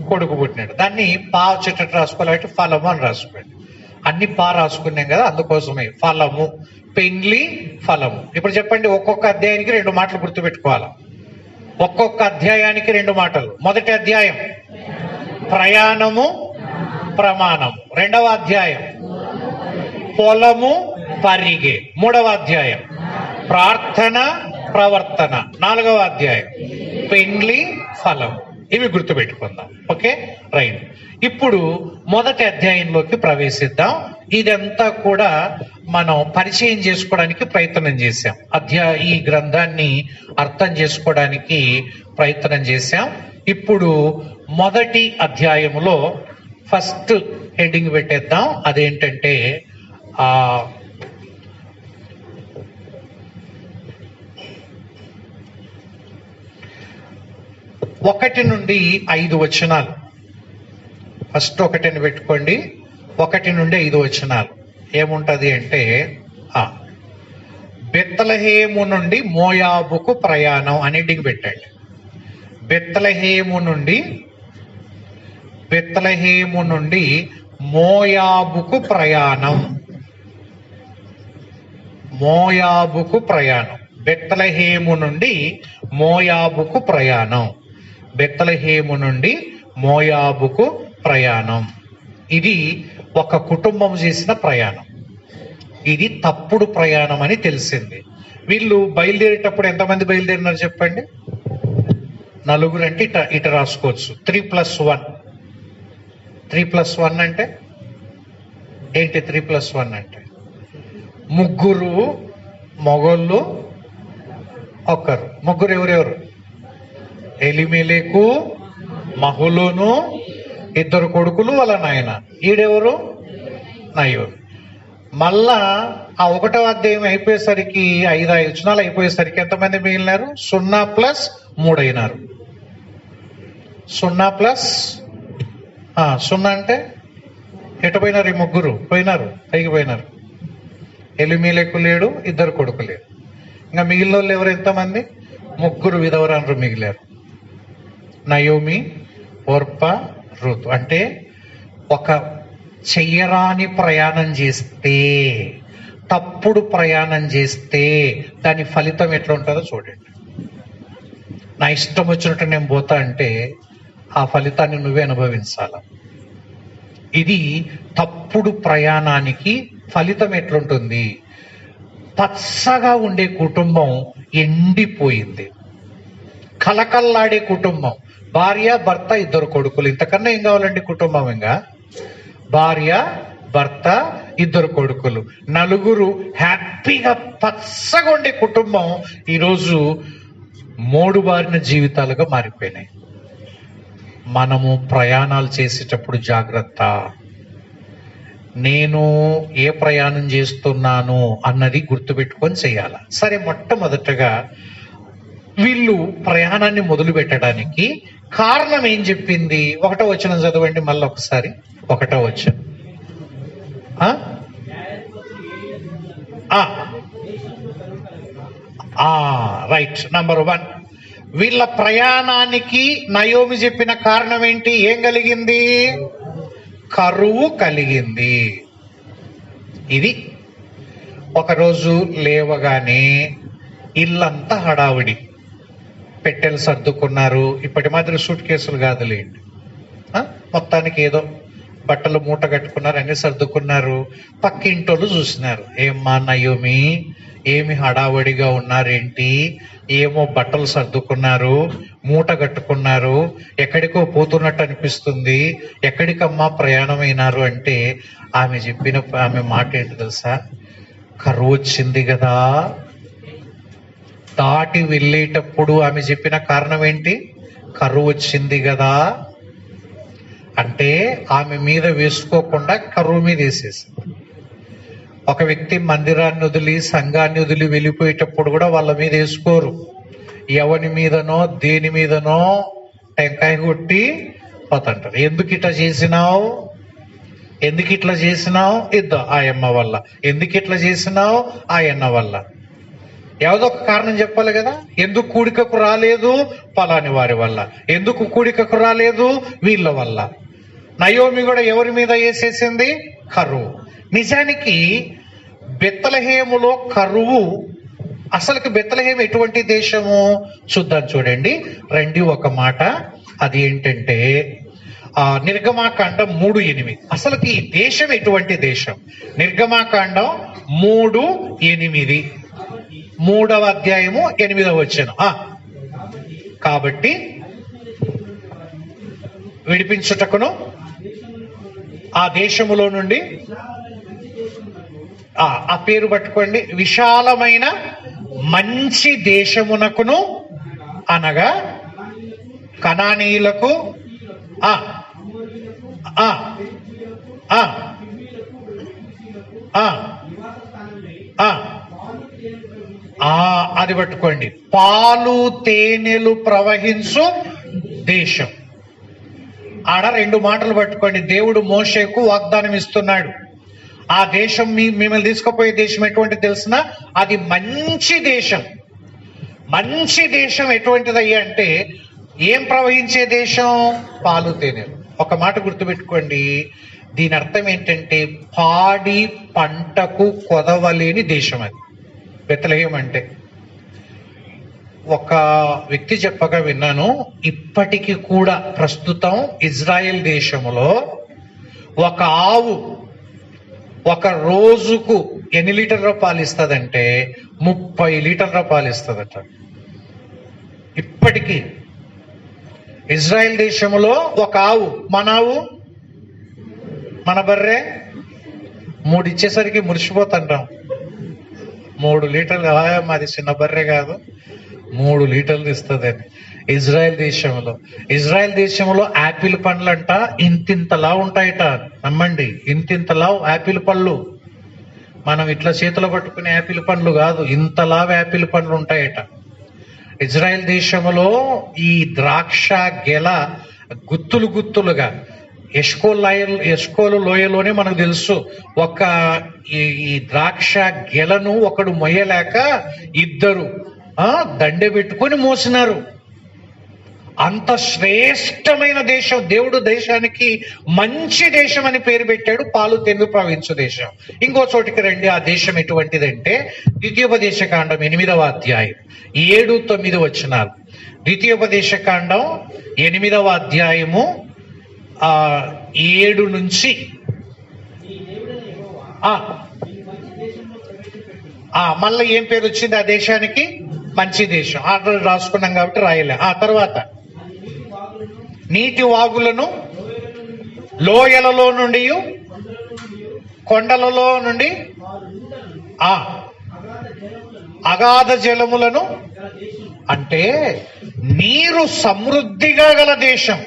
కొడుకు పుట్టినాడు. దాన్ని పా వచ్చేటట్టు రాసుకోవాలి. కాబట్టి ఫలము అని రాసుకోండి. అన్ని పా రాసుకున్నాం కదా, అందుకోసమే ఫలము, పెండ్లి, ఫలము. ఇప్పుడు చెప్పండి, ఒక్కొక్క అధ్యాయానికి 2 మాటలు గుర్తుపెట్టుకోవాలి. ఒక్కొక్క అధ్యాయానికి 2 మాటలు. మొదటి అధ్యాయం ప్రయాణము, ప్రమాణం. 2వ అధ్యాయం పొలము, పరిగె. 3వ అధ్యాయం ప్రార్థన, ప్రవర్తన. 4వ అధ్యాయం పెండ్లి, ఫలం. ఇవి గుర్తుపెట్టుకుందాం. Okay, right. ఇప్పుడు మొదటి అధ్యాయంలోకి ప్రవేశిద్దాం. ఇదంతా కూడా మనం పరిచయం చేసుకోవడానికి ప్రయత్నం చేశాం. ఈ గ్రంథాన్ని అర్థం చేసుకోవడానికి ప్రయత్నం చేశాం. ఇప్పుడు మొదటి అధ్యాయములో ఫస్ట్ హెడ్డింగ్ పెట్టేద్దాం. అదేంటంటే 1 నుండి 5 వచనాలు. ఫస్ట్ 1 పెట్టుకోండి. 1 నుండి 5 వచనాలు ఏముంటది అంటే, బెత్లెహేము నుండి మోయాబుకు ప్రయాణం అని హెడ్డింగ్ పెట్టండి. బెత్లెహేము నుండి మోయాబుకు ప్రయాణం. మోయాబుకు ప్రయాణం. బెత్లెహేము నుండి మోయాబుకు ప్రయాణం. బెత్లెహేము నుండి మోయాబుకు ప్రయాణం. ఇది ఒక కుటుంబం చేసిన ప్రయాణం. ఇది తప్పుడు ప్రయాణం అని తెలిసింది. వీళ్ళు బయలుదేరేటప్పుడు ఎంతమంది బయలుదేరినారు చెప్పండి? 4 అంటే ఇట రాసుకోవచ్చు. 3+1. 3+1 అంటే ఏంటి? 3+1 అంటే 3 మొగోళ్ళు, 1. 3 ఎవరెవరు? ఎలిమెలెకు, మహులోను, 2 కొడుకులు, వాళ్ళ నాయన. ఈడెవరు? నయోమి. మళ్ళా ఆ 1వ అధ్యాయం అయిపోయేసరికి 5 వచనాలు అయిపోయేసరికి ఎంతమంది మిగిలినారు? 0+3 అయినారు. 0+0 అంటే ఎటు పోయినారు? ఈ 3 పోయినారు, పైకి పోయినారు. ఎలిమెలెకు లేడు, 2 కొడుకు లేడు. ఇంకా మిగిలిన వాళ్ళు ఎవరు? ఎంతమంది? 3 విధవరాండ్రు మిగిలారు. Naomi, Orpah, Ruth. అంటే ఒక చెయ్యరాని ప్రయాణం చేస్తే, తప్పుడు ప్రయాణం చేస్తే దాని ఫలితం ఎట్లా ఉంటుందో చూడండి. నా ఇష్టం వచ్చినట్టు నేను పోతా అంటే ఆ ఫలితాన్ని నువ్వే అనుభవించాల. ఇది తప్పుడు ప్రయాణానికి ఫలితం ఎట్లుంటుంది? పచ్చగా ఉండే కుటుంబం ఎండిపోయింది. కలకల్లాడే కుటుంబం, భార్య, భర్త, 2 కొడుకులు. ఇంతకన్నా ఏం కావాలండి కుటుంబం? ఇంకా భార్య, భర్త, 2 కొడుకులు, 4 హ్యాపీగా పచ్చగా ఉండే కుటుంబం ఈరోజు మోడుబారిన జీవితాలుగా మారిపోయినాయి. మనము ప్రయాణాలు చేసేటప్పుడు జాగ్రత్త. నేను ఏ ప్రయాణం చేస్తున్నాను అన్నది గుర్తుపెట్టుకొని చేయాల. సరే, మొట్టమొదటగా వీళ్ళు ప్రయాణాన్ని మొదలు పెట్టడానికి కారణం ఏం చెప్పింది? 1వ వచనం చదవండి మళ్ళీ ఒకసారి. 1వ వచనం. రైట్. నంబర్ 1, వీళ్ళ ప్రయాణానికి నయోమి చెప్పిన కారణం ఏంటి? ఏం కలిగింది? కరువు కలిగింది. ఇది ఒకరోజు లేవగానే ఇల్లంతా హడావిడి. పెట్టెలు సర్దుకున్నారు. ఇప్పటి మాదిరి సూట్ కేసులు కాదులేండి. మొత్తానికి ఏదో బట్టలు మూట కట్టుకున్నారు, అన్ని సర్దుకున్నారు. పక్కింటోళ్ళు చూసినారు, ఏమ్మా నయోమి, ఏమి హడావడిగా ఉన్నారేంటి? ఏమో బట్టలు సర్దుకున్నారు, మూట కట్టుకున్నారు, ఎక్కడికో పోతున్నట్టు అనిపిస్తుంది, ఎక్కడికమ్మా ప్రయాణం అయినారు అంటే ఆమె మాట ఏంటి తెలుసా? కరువు వచ్చింది కదా. దాటి వెళ్ళేటప్పుడు ఆమె చెప్పిన కారణం ఏంటి? కరువు వచ్చింది కదా. అంటే ఆమె మీద వేసుకోకుండా కరువు మీద వేసేసింది. ఒక వ్యక్తి మందిరాన్ని వదిలి, సంఘాన్ని వదిలి వెళ్ళిపోయేటప్పుడు కూడా వాళ్ళ మీద వేసుకోరు. ఎవరి మీదనో దేని మీదనో టెంకాయ కొట్టి పోతుంటారు. ఎందుకు ఇట్లా చేసినావు? ఎందుకు ఇట్లా చేసినావు? ఆయమ్మ వల్ల. ఎందుకు ఇట్లా చేసినావు? ఆయన్న వల్ల. ఏదో ఒక కారణం చెప్పాలి కదా. ఎందుకు కూడికకు రాలేదు? పలాని వారి వల్ల. ఎందుకు కూడికకు రాలేదు? వీళ్ళ వల్ల. నయోమి కూడా ఎవరి మీద వేసేసింది? కరువు. నిజానికి బెత్లెహేములో కరువు. అసలుకి బెత్లెహేము ఎటువంటి దేశము చూద్దాం, చూడండి రండి ఒక మాట. అది ఏంటంటే నిర్గమాకాండం 3:8. అసలుకి ఈ దేశం ఎటువంటి దేశం? నిర్గమాకాండం 3:8. 3వ అధ్యాయము 8వ వచనం. కాబట్టి విడిపించుటకును ఆ దేశములో నుండి ఆ పేరు పట్టుకోండి, విశాలమైన మంచి దేశమునకును అనగా కనానీయులకు అది పట్టుకోండి, పాలు తేనెలు ప్రవహించు దేశం. ఆడ 2 మాటలు పట్టుకోండి. దేవుడు మోషేకు వాగ్దానం ఇస్తున్నాడు. ఆ దేశం మిమ్మల్ని తీసుకుపోయే దేశం ఎటువంటి తెలిసిన, అది మంచి దేశం. మంచి దేశం ఎటువంటిదయ్యా అంటే, ఏం ప్రవహించే దేశం? పాలు తేనెలు. ఒక మాట గుర్తుపెట్టుకోండి, దీని అర్థం ఏంటంటే పాడి పంటకు కొదవలేని దేశం అది బెత్లెహేం అంటే. ఒక వ్యక్తి చెప్పగా విన్నాను, ఇప్పటికీ కూడా ప్రస్తుతం ఇజ్రాయెల్ దేశంలో ఒక ఆవు ఒక రోజుకు ఎన్ని లీటర్ల పాలు ఇస్తుందంటే 30 లీటర్ల పాలు ఇస్తుందట. ఇప్పటికీ ఇజ్రాయెల్ దేశంలో ఒక ఆవు, మన బర్రె 3 ఇచ్చేసరికి మురిసిపోతుంటాం. 3 లీటర్లు, మాది చిన్న బర్రె కాదు, 3 లీటర్లు ఇస్తుందని. ఇజ్రాయెల్ దేశంలో యాపిల్ పండ్లంట ఇంతింతలా ఉంటాయట. నమ్మండి, ఇంతింతలా యాపిల్ పళ్ళు. మనం ఇట్లా చేతిలో పట్టుకునే యాపిల్ పండ్లు కాదు, ఇంతలా యాపిల్ పండ్లు ఉంటాయట. ఇజ్రాయెల్ దేశంలో ఈ ద్రాక్ష గెల గుత్తులుగా ఎష్కోలు లోయలోనే మనకు తెలుసు. ఈ ద్రాక్ష గెలను ఒకడు మొయ్యలేక 2 దండె పెట్టుకొని మోసినారు. అంత శ్రేష్టమైన దేశం. దేవుడు దేశానికి మంచి దేశం అని పేరు పెట్టాడు, పాలు తేనెలు ప్రవహించు దేశం. ఇంకో చోటికి రండి. ఆ దేశం ఎటువంటిదంటే ద్వితీయోపదేశకాండం 8వ అధ్యాయం 7-9 వచనాలు. ద్వితీయోపదేశకాండం 8వ అధ్యాయము 7 నుంచి మళ్ళీ ఏం పేరు వచ్చింది ఆ దేశానికి? మంచి దేశం. ఆర్డర్ రాసుకున్నాం కాబట్టి రాయలే. ఆ తర్వాత నీటి వాగులను, లోయలలో నుండి, కొండలలో నుండి, అగాధ జలములను, అంటే నీరు సమృద్ధిగా గల దేశం.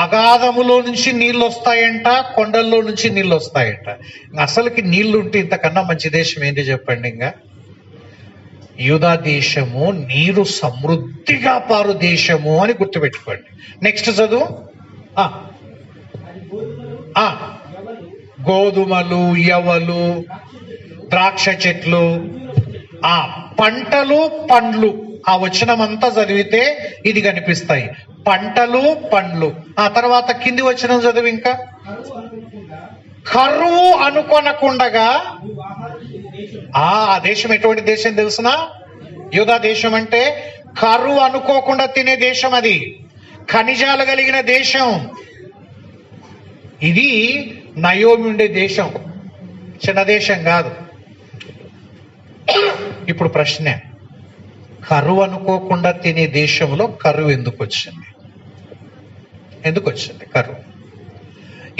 అగాధములో నుంచి నీళ్ళు వస్తాయంట, కొండల్లో నుంచి నీళ్ళు వస్తాయంట. అసలుకి నీళ్లు ఉంటే ఇంతకన్నా మంచి దేశం ఏంటి చెప్పండి? ఇంకా యూదా దేశము నీరు సమృద్ధిగా పారు దేశము అని గుర్తుపెట్టుకోండి. నెక్స్ట్ చదువు. గోధుమలు, యవలు, ద్రాక్ష చెట్లు, పంటలు, పండ్లు. ఆ వచనమంతా చదివితే ఇది కనిపిస్తాయి, పంటలు, పండ్లు. ఆ తర్వాత కింది వచనం చదువు. ఇంకా కరువు అనుకొనకుండగా. ఆ దేశం ఎటువంటి దేశం తెలుసిన? యూదా దేశం అంటే కరువు అనుకోకుండా తినే దేశం. అది ఖనిజాలు కలిగిన దేశం. ఇది నయోమి ఉండే దేశం, చిన్న దేశం కాదు. ఇప్పుడు ప్రశ్న, కరువు అనుకోకుండా తినే దేశంలో కరువు ఎందుకు వచ్చింది? కరువు?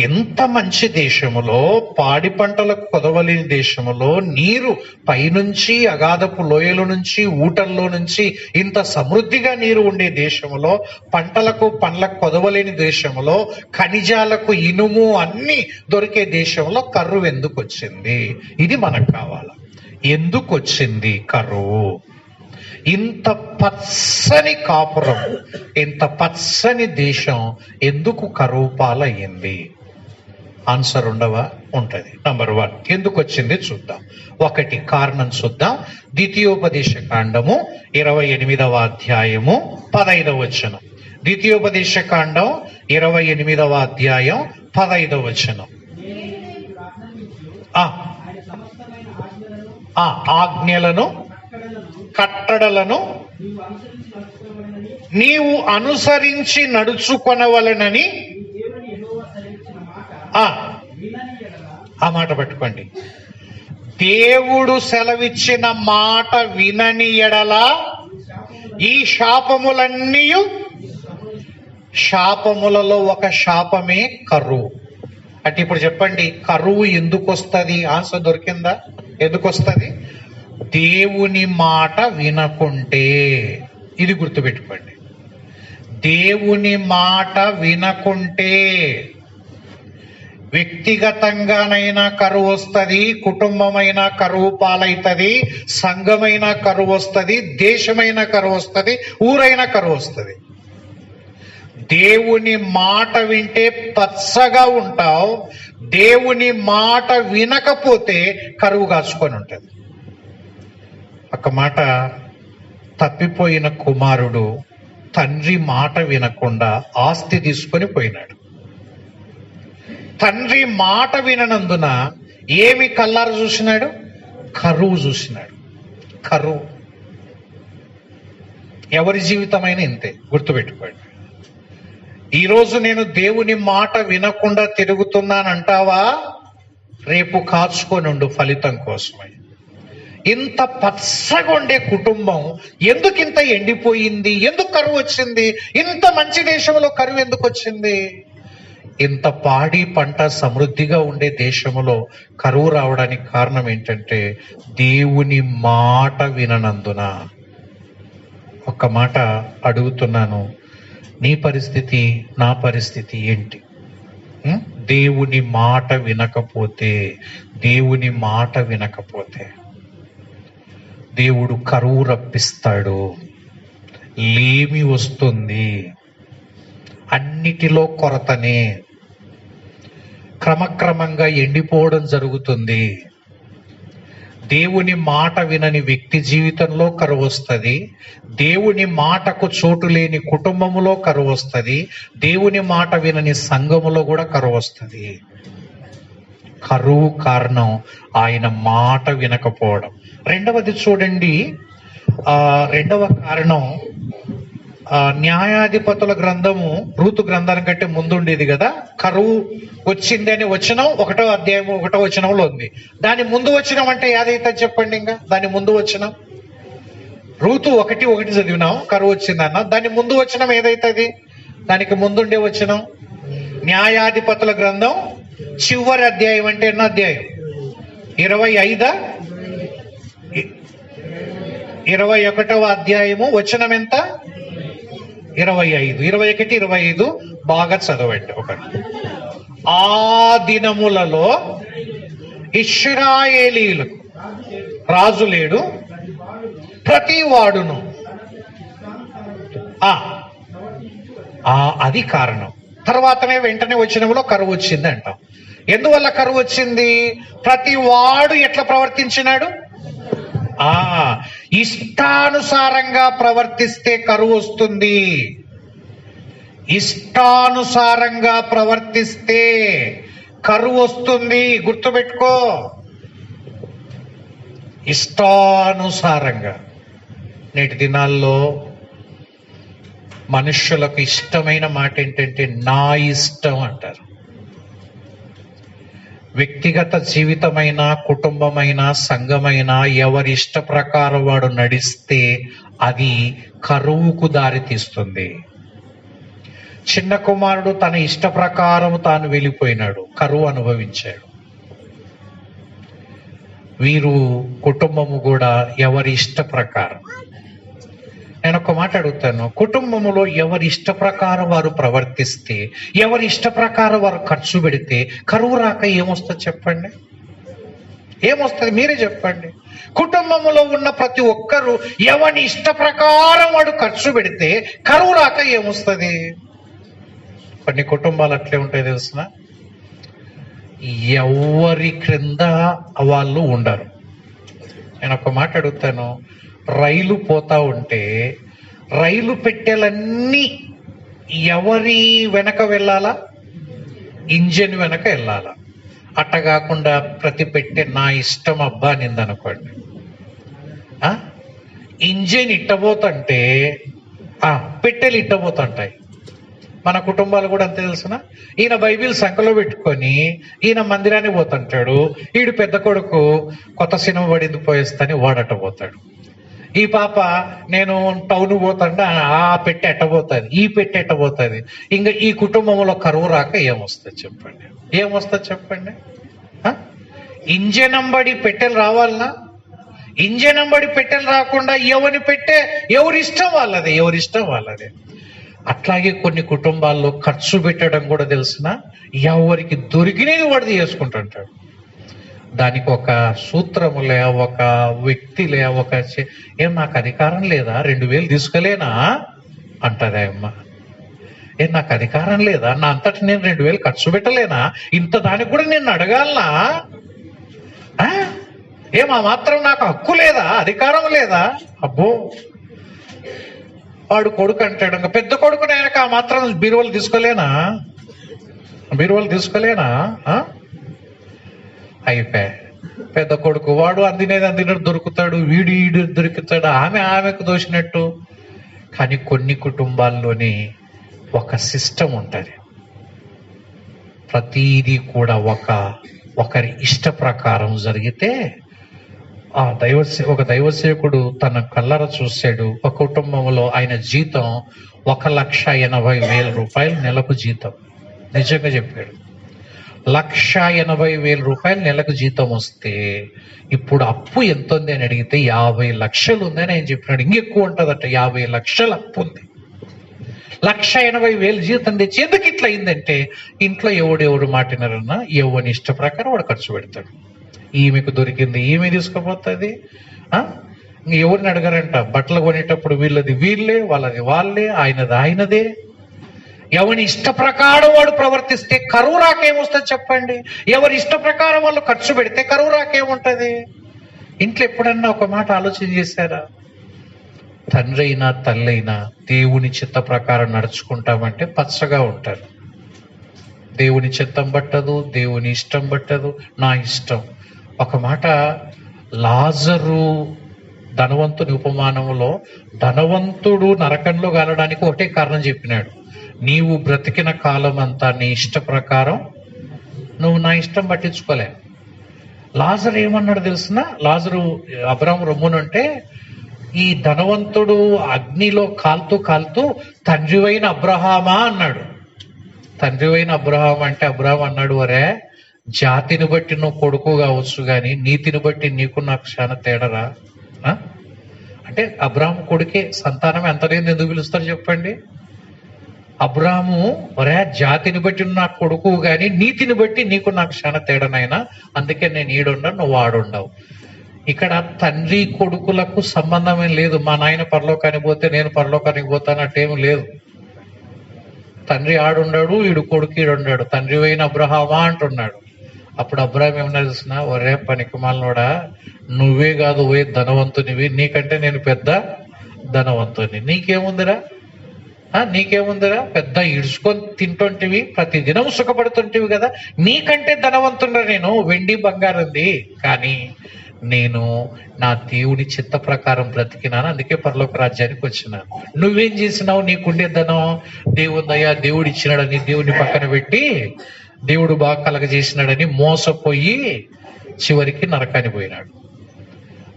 ఎంత మంచి దేశములో, పాడి పంటలకు కొదవలేని దేశములో, నీరు పైనుంచి అగాధపు లోయల నుంచి, ఊటల్లో నుంచి ఇంత సమృద్ధిగా నీరు ఉండే దేశములో, పంటలకు పండ్లకు కొదవలేని దేశములో, ఖనిజాలకు ఇనుము అన్ని దొరికే దేశంలో కరువు ఎందుకు వచ్చింది? ఇది మనకు కావాలి. ఎందుకు వచ్చింది కరువు? ఇంత పచ్చని కాపురం, ఇంత పచ్చని దేశం ఎందుకు కరువు పాలయ్యింది? ఆన్సర్ ఉంటది. నంబర్ 1 ఎందుకు వచ్చింది చూద్దాం. 1 కారణం చూద్దాం. ద్వితీయోపదేశ కాండము 28వ అధ్యాయము 15వ వచనం. ద్వితీయోపదేశ కాండం 28వ అధ్యాయం 15వ వచనం. ఆజ్ఞలను, కట్టడలను నీవు అనుసరించి నడుచుకొనవలెనని. ఆ మాట పట్టుకోండి. దేవుడు సెలవిచ్చిన మాట వినని ఎడల ఈ శాపములన్నీ, శాపములలో ఒక శాపమే కరువు. అంటే ఇప్పుడు చెప్పండి, కరువు ఎందుకు వస్తుంది? ఆన్సర్ దొరికిందా? ఎందుకు వస్తుంది? దేవుని మాట వినకుంటే. ఇది గుర్తుపెట్టుకోండి, దేవుని మాట వినకుంటే వ్యక్తిగతంగానైనా కరువు వస్తుంది, కుటుంబమైనా కరువు పాలవుతుంది, సంఘమైనా కరువు వస్తుంది, దేశమైనా కరువు వస్తుంది, ఊరైనా కరువు వస్తుంది. దేవుని మాట వింటే పచ్చగా ఉంటావు, దేవుని మాట వినకపోతే కరువు కాచుకొని ఉంటుంది. ఒక మాట, తప్పిపోయిన కుమారుడు తండ్రి మాట వినకుండా ఆస్తి తీసుకొని పోయినాడు. తండ్రి మాట విననందున ఏమి కల్లారు చూసినాడు? కరువు చూసినాడు. కరువు. ఎవరి జీవితమైనా ఇంతే, గుర్తుపెట్టుకోండి. ఈరోజు నేను దేవుని మాట వినకుండా తిరుగుతున్నానంటావా? రేపు కాచుకొని ఉండు ఫలితం కోసమై. ఇంత పచ్చగా ఉండే కుటుంబం ఎందుకు ఇంత ఎండిపోయింది? ఎందుకు కరువు వచ్చింది? ఇంత మంచి దేశంలో కరువు ఎందుకు వచ్చింది? ఇంత పాడి పంట సమృద్ధిగా ఉండే దేశంలో కరువు రావడానికి కారణం ఏంటంటే దేవుని మాట విననందున. ఒక్క మాట అడుగుతున్నాను, నీ పరిస్థితి, నా పరిస్థితి ఏంటి? దేవుని మాట వినకపోతే, దేవుని మాట వినకపోతే దేవుడు కరువు రప్పిస్తాడు, లేమి వస్తుంది, అన్నిటిలో కొరతనే, క్రమక్రమంగా ఎండిపోవడం జరుగుతుంది. దేవుని మాట వినని వ్యక్తి జీవితంలో కరువు వస్తుంది, దేవుని మాటకు చోటు లేని కుటుంబములో కరువు వస్తుంది, దేవుని మాట వినని సంఘములో కూడా కరువు వస్తుంది. కరువు కారణం ఆయన మాట వినకపోవడం. రెండవది చూడండి, రెండవ కారణం న్యాయాధిపతుల గ్రంథము రూతు గ్రంథానికి కంటే ముందుండేది కదా. కరువు వచ్చింది అని వచనం 1వ అధ్యాయం 1వ వచనంలో ఉంది. దాని ముందు వచనం అంటే ఏదైతే చెప్పండి. ఇంకా దాని ముందు వచనం రూతు 1:1 చదివినాం, కరువు వచ్చిందన్న. దాని ముందు వచనం ఏదైతుంది? దానికి ముందుండే వచనం న్యాయాధిపతుల గ్రంథం చివరి అధ్యాయం. అంటే ఎన్నో అధ్యాయం? 25, 21వ అధ్యాయము. వచనం ఎంత? 25, 21, 25 బాగా చదవండి. ఒకటి, ఆ దినములలో ఇశ్రాయేలీయులకు రాజు లేడు, ప్రతి వాడును. అది కారణం. తర్వాతనే వెంటనే వచ్చినములో కరువు వచ్చింది అంటాం. ఎందువల్ల కరువు వచ్చింది? ప్రతి వాడు ఎట్లా ప్రవర్తించినాడు? ఇష్టానుసారంగా ప్రవర్తిస్తే కరువు వస్తుంది. ఇష్టానుసారంగా ప్రవర్తిస్తే కరువు వస్తుంది, గుర్తుపెట్టుకో. ఇష్టానుసారంగా. నేటి దినాల్లో మనుష్యులకు ఇష్టమైన మాట ఏంటంటే నా ఇష్టం అంటారు. వ్యక్తిగత జీవితమైన, కుటుంబమైన, సంఘమైన ఎవరి ఇష్ట ప్రకారం వాడు నడిస్తే అది కరువుకు దారితీస్తుంది. చిన్న కుమారుడు తన ఇష్ట ప్రకారం తాను వెళ్ళిపోయినాడు, కరువు అనుభవించాడు. వీరు కుటుంబము కూడా ఎవరి ఇష్ట ప్రకారం. నేను ఒక మాట అడుగుతాను, కుటుంబములో ఎవరి ఇష్ట ప్రకారం వారు ప్రవర్తిస్తే, ఎవరి ఇష్ట ప్రకారం వారు ఖర్చు పెడితే కరువు రాక ఏమొస్తుంది చెప్పండి? ఏమొస్తుంది? మీరే చెప్పండి. కుటుంబములో ఉన్న ప్రతి ఒక్కరూ ఎవరి ఇష్ట ప్రకారం వాడు ఖర్చు పెడితే కరువు రాక ఏమొస్తుంది? కొన్ని కుటుంబాలు అట్లే ఉంటాయి తెలుసిన, ఎవరి క్రింద వాళ్ళు ఉండరు. నేను ఒక మాట అడుగుతాను, రైలు పోతా ఉంటే రైలు పెట్టెలన్నీ ఎవరి వెనక వెళ్ళాలా? ఇంజిన్ వెనక వెళ్ళాలా? అట్ట కాకుండా ప్రతి పెట్టె నా ఇష్టం అబ్బా నిందనుకోండి. ఇంజిన్ ఇట్టబోతుంటే పెట్టెలు ఇట్టబోతుంటాయి. మన కుటుంబాలు కూడా అంతే తెలుసునా. ఈయన బైబిల్ సంఖలో పెట్టుకొని ఈయన మందిరానికి పోతుంటాడు. ఈడు పెద్ద కొడుకు కొత్త సినిమా పడింది పోయేస్తాని వాడట పోతాడు. ఈ పాప నేను టౌన్ పోతాంటే ఆ పెట్టి ఎట్టబోతుంది, ఈ పెట్టి ఎట్టబోతుంది. ఇంకా ఈ కుటుంబంలో కరువు రాక ఏమొస్తుంది చెప్పండి? ఏమొస్తుంది చెప్పండి? ఇంజనంబడి పెట్టెలు రావాలనా? ఇంజనంబడి పెట్టెలు రాకుండా ఎవరి ఇష్టం వాళ్ళదే. అట్లాగే కొన్ని కుటుంబాల్లో ఖర్చు పెట్టడం కూడా తెలిసిన ఎవరికి దొరికినది వాడిది చేసుకుంటుంటాడు. దానికి ఒక సూత్రములే, ఒక వ్యక్తిలే, ఏం నాకు అధికారం లేదా, 2000 తీసుకోలేనా అంటది అమ్మ. ఏం నాకు అధికారం లేదా, నా అంతటి నేను 2000 ఖర్చు పెట్టలేనా, ఇంత దానికి కూడా నేను అడగాలనా, ఏమా మాత్రం నాకు హక్కు లేదా, అధికారం లేదా? అబ్బో, వాడు కొడుకు అంటాడు, ఇంకా పెద్ద కొడుకు నేనక ఆ మాత్రం బీరువాలు తీసుకోలేనా అయిపోయా. పెద్ద కొడుకు వాడు అందినట్టు దొరుకుతాడు, వీడు దొరుకుతాడు, ఆమెకు దోషినట్టు. కానీ కొన్ని కుటుంబాల్లోని ఒక సిస్టమ్ ఉంటుంది. ప్రతిదీ కూడా ఒకరి ఇష్ట ప్రకారం జరిగితే ఒక దైవసేవకుడు తన కళ్ళర చూశాడు. ఒక కుటుంబంలో ఆయన జీతం 1,80,000 రూపాయలు నెలకు జీతం. నిజంగా చెప్పాడు, 1,80,000 రూపాయలు నెలకు జీతం వస్తే ఇప్పుడు అప్పు ఎంత ఉంది అని అడిగితే 50 లక్షలు ఉందని ఆయన చెప్పినాడు. ఇంకెక్కువ ఉంటుందట, 50 లక్షలు అప్పు ఉంది. 1,80,000 జీతం తెచ్చి ఎందుకు ఇట్లా అయిందంటే ఇంట్లో ఎవడు మాటినారన్నా ఎవని ఇష్ట ప్రకారం వాడు ఖర్చు పెడతాడు. ఈమెకు దొరికింది ఈమె తీసుకుపోతుంది. ఎవరిని అడగారంట, బట్టలు కొనేటప్పుడు వీళ్ళది వీళ్ళే, వాళ్ళది వాళ్ళే, ఆయనదే. ఎవరి ఇష్ట ప్రకారం వాడు ప్రవర్తిస్తే కరువు రాకేమొస్తుంది చెప్పండి? ఎవరి ఇష్ట ప్రకారం వాళ్ళు ఖర్చు పెడితే కరువు రాకేముంటది? ఇంట్లో ఎప్పుడన్నా ఒక మాట ఆలోచన చేశారా? తండ్రి అయినా తల్లి అయినా దేవుని చిత్త ప్రకారం నడుచుకుంటామంటే పచ్చగా ఉంటారు. దేవుని చిత్తం పట్టదు, దేవుని ఇష్టం పట్టదు, నా ఇష్టం. ఒక మాట లాజరు ధనవంతుని ఉపమానంలో ధనవంతుడు నరకంలో గాలడానికి ఒకటే కారణం చెప్పినాడు, నీవు బ్రతికిన కాలం అంతా నీ ఇష్ట ప్రకారం నువ్వు నా ఇష్టం పట్టించుకోలే. లాజరు ఏమన్నాడు తెలిసిన? లాజరు అబ్రాహాము రొమ్మునంటే ఈ ధనవంతుడు అగ్నిలో కాలుతూ తండ్రివైన అబ్రహామా అన్నాడు. తండ్రివైన అబ్రహాం అంటే అబ్రహాం అన్నాడు, వరే జాతిని బట్టి నువ్వు కొడుకు కావచ్చు కానీ నీతిని బట్టి నీకు నాకు చాలా తేడరా. అంటే అబ్రహాం కొడుకే, సంతానం ఎంత లేదు ఎందుకు పిలుస్తారు చెప్పండి? అబ్రాహాము ఒరే జాతిని బట్టి నా కొడుకు గాని నీతిని బట్టి నీకు నాకు చాలా తేడనైనా, అందుకే నేను ఈడుండవు నువ్వు ఆడుండవు. ఇక్కడ తండ్రి కొడుకులకు సంబంధమే లేదు. మా నాయన పరలోకానికి పోతే నేను పరలోకానికి పోతానట్టేమి లేదు. తండ్రి ఆడుండాడు, ఈడు కొడుకు ఈడుండాడు, తండ్రి అయిన అబ్రహామా అంటున్నాడు. అప్పుడు అబ్రహాం ఏమన్నా తెలిసిన, ఒరే పనికిమాలినోడా, నువ్వే కాదు ఓయే ధనవంతునివి, నీకంటే నేను పెద్ద ధనవంతుని. నీకేముందిరా పెద్ద ఇడుచుకొని తింటుంటివి, ప్రతి దినం సుఖపడుతుంటివి కదా, నీకంటే ధనవంతున్నా నేను, వెండి బంగారంది. కానీ నేను నా దేవుని చిత్త ప్రకారం బ్రతికినాను, అందుకే పరలోక రాజ్యానికి వచ్చినాను. నువ్వేం చేసినావు? నీకుండే ధనం దేవుందయ్యా, దేవుడు ఇచ్చినాడని దేవుని పక్కన పెట్టి దేవుడు బాగా కలగజేసినాడని మోసపోయి చివరికి నరకాని పోయినాడు.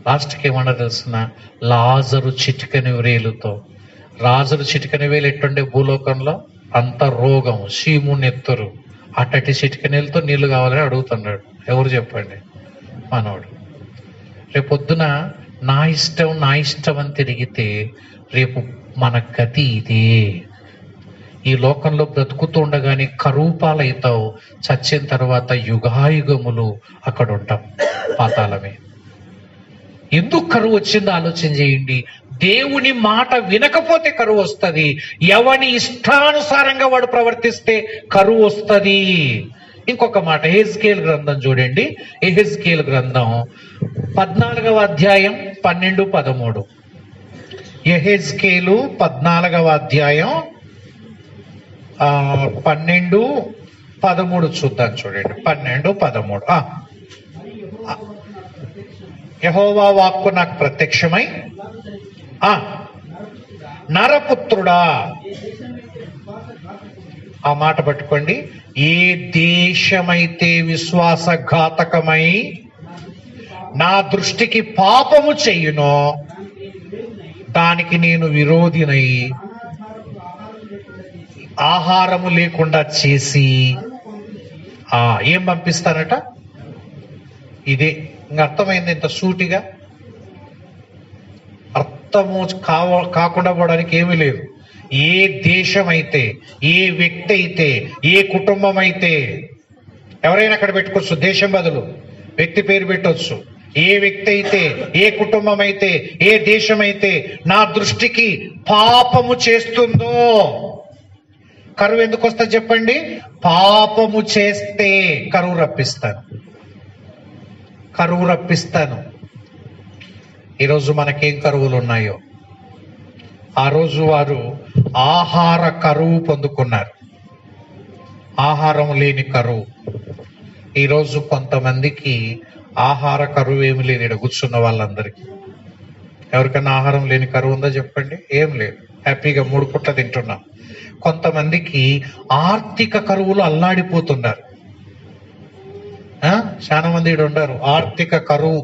లాస్ట్కి ఏమన్నా తెలిసిన, లాజరు చిటికని వేలుతో, రాజులు చిటికని వేలు ఎట్టుండే భూలోకంలో అంత రోగం, సీము నెత్తరు, అట్టటి చిటికనీళ్ళతో నీళ్లు కావాలని అడుగుతున్నాడు. ఎవరు చెప్పండి? మనోడు. రేపొద్దున నా ఇష్టం అని తిరిగితే రేపు మన గతి ఇదే. ఈ లోకంలో బ్రతుకుతూ ఉండగానే కరువు పాలవుతావు, చచ్చిన తర్వాత యుగాయుగములు అక్కడ ఉంటాం, పాతాళమే. ఎందుకు కరువు వచ్చిందో ఆలోచన చేయండి. దేవుని మాట వినకపోతే కరువు వస్తుంది. ఎవని ఇష్టానుసారంగా వాడు ప్రవర్తిస్తే కరువు వస్తుంది. ఇంకొక మాట, ఎహెజ్కేలు గ్రంథం చూడండి. ఎహెజ్కేలు గ్రంథం 14వ అధ్యాయం 12-13. ఎహెజ్కేలు 14వ అధ్యాయం 12-13 చూద్దాం. చూడండి 12-13. యెహోవా వాక్కు నాకు ప్రత్యక్షమై, నరపుత్రుడా ఆ మాట పట్టుకోండి. ఏ దేశమైతే విశ్వాసఘాతకమై నా దృష్టికి పాపము చెయ్యునో దానికి నేను విరోధినై ఆహారము లేకుండా చేసి ఏం పంపిస్తానట. ఇదే ఇంక అర్థమైంది. ఇంత సూటిగా అర్థము కాకుండా పోవడానికి ఏమీ లేదు. ఏ దేశం అయితే, ఏ వ్యక్తి అయితే, ఏ కుటుంబం అయితే, ఎవరైనా అక్కడ పెట్టుకోవచ్చు, దేశం బదులు వ్యక్తి పేరు పెట్టవచ్చు. ఏ వ్యక్తి అయితే, ఏ కుటుంబం అయితే, ఏ దేశం అయితే నా దృష్టికి పాపము చేస్తుందో, కరువు ఎందుకు వస్తుంది చెప్పండి? పాపము చేస్తే కరువు రప్పిస్తాను, కరువు రప్పిస్తాను. ఈరోజు మనకేం కరువులు ఉన్నాయో ఆ రోజు వారు ఆహార కరువు పొందుకున్నారు, ఆహారం లేని కరువు. ఈరోజు కొంతమందికి ఆహార కరువు ఏమి లేదు. ఇక్కడ కూర్చున్న వాళ్ళందరికీ ఎవరికైనా ఆహారం లేని కరువు ఉందా చెప్పండి? ఏం లేదు, హ్యాపీగా 3 పూట్ల తింటున్నాం. కొంతమందికి ఆర్థిక కరువులు అల్లాడిపోతున్నారు. చాలా మంది ఇక్కడ ఉన్నారు. ఆర్థిక కరువు.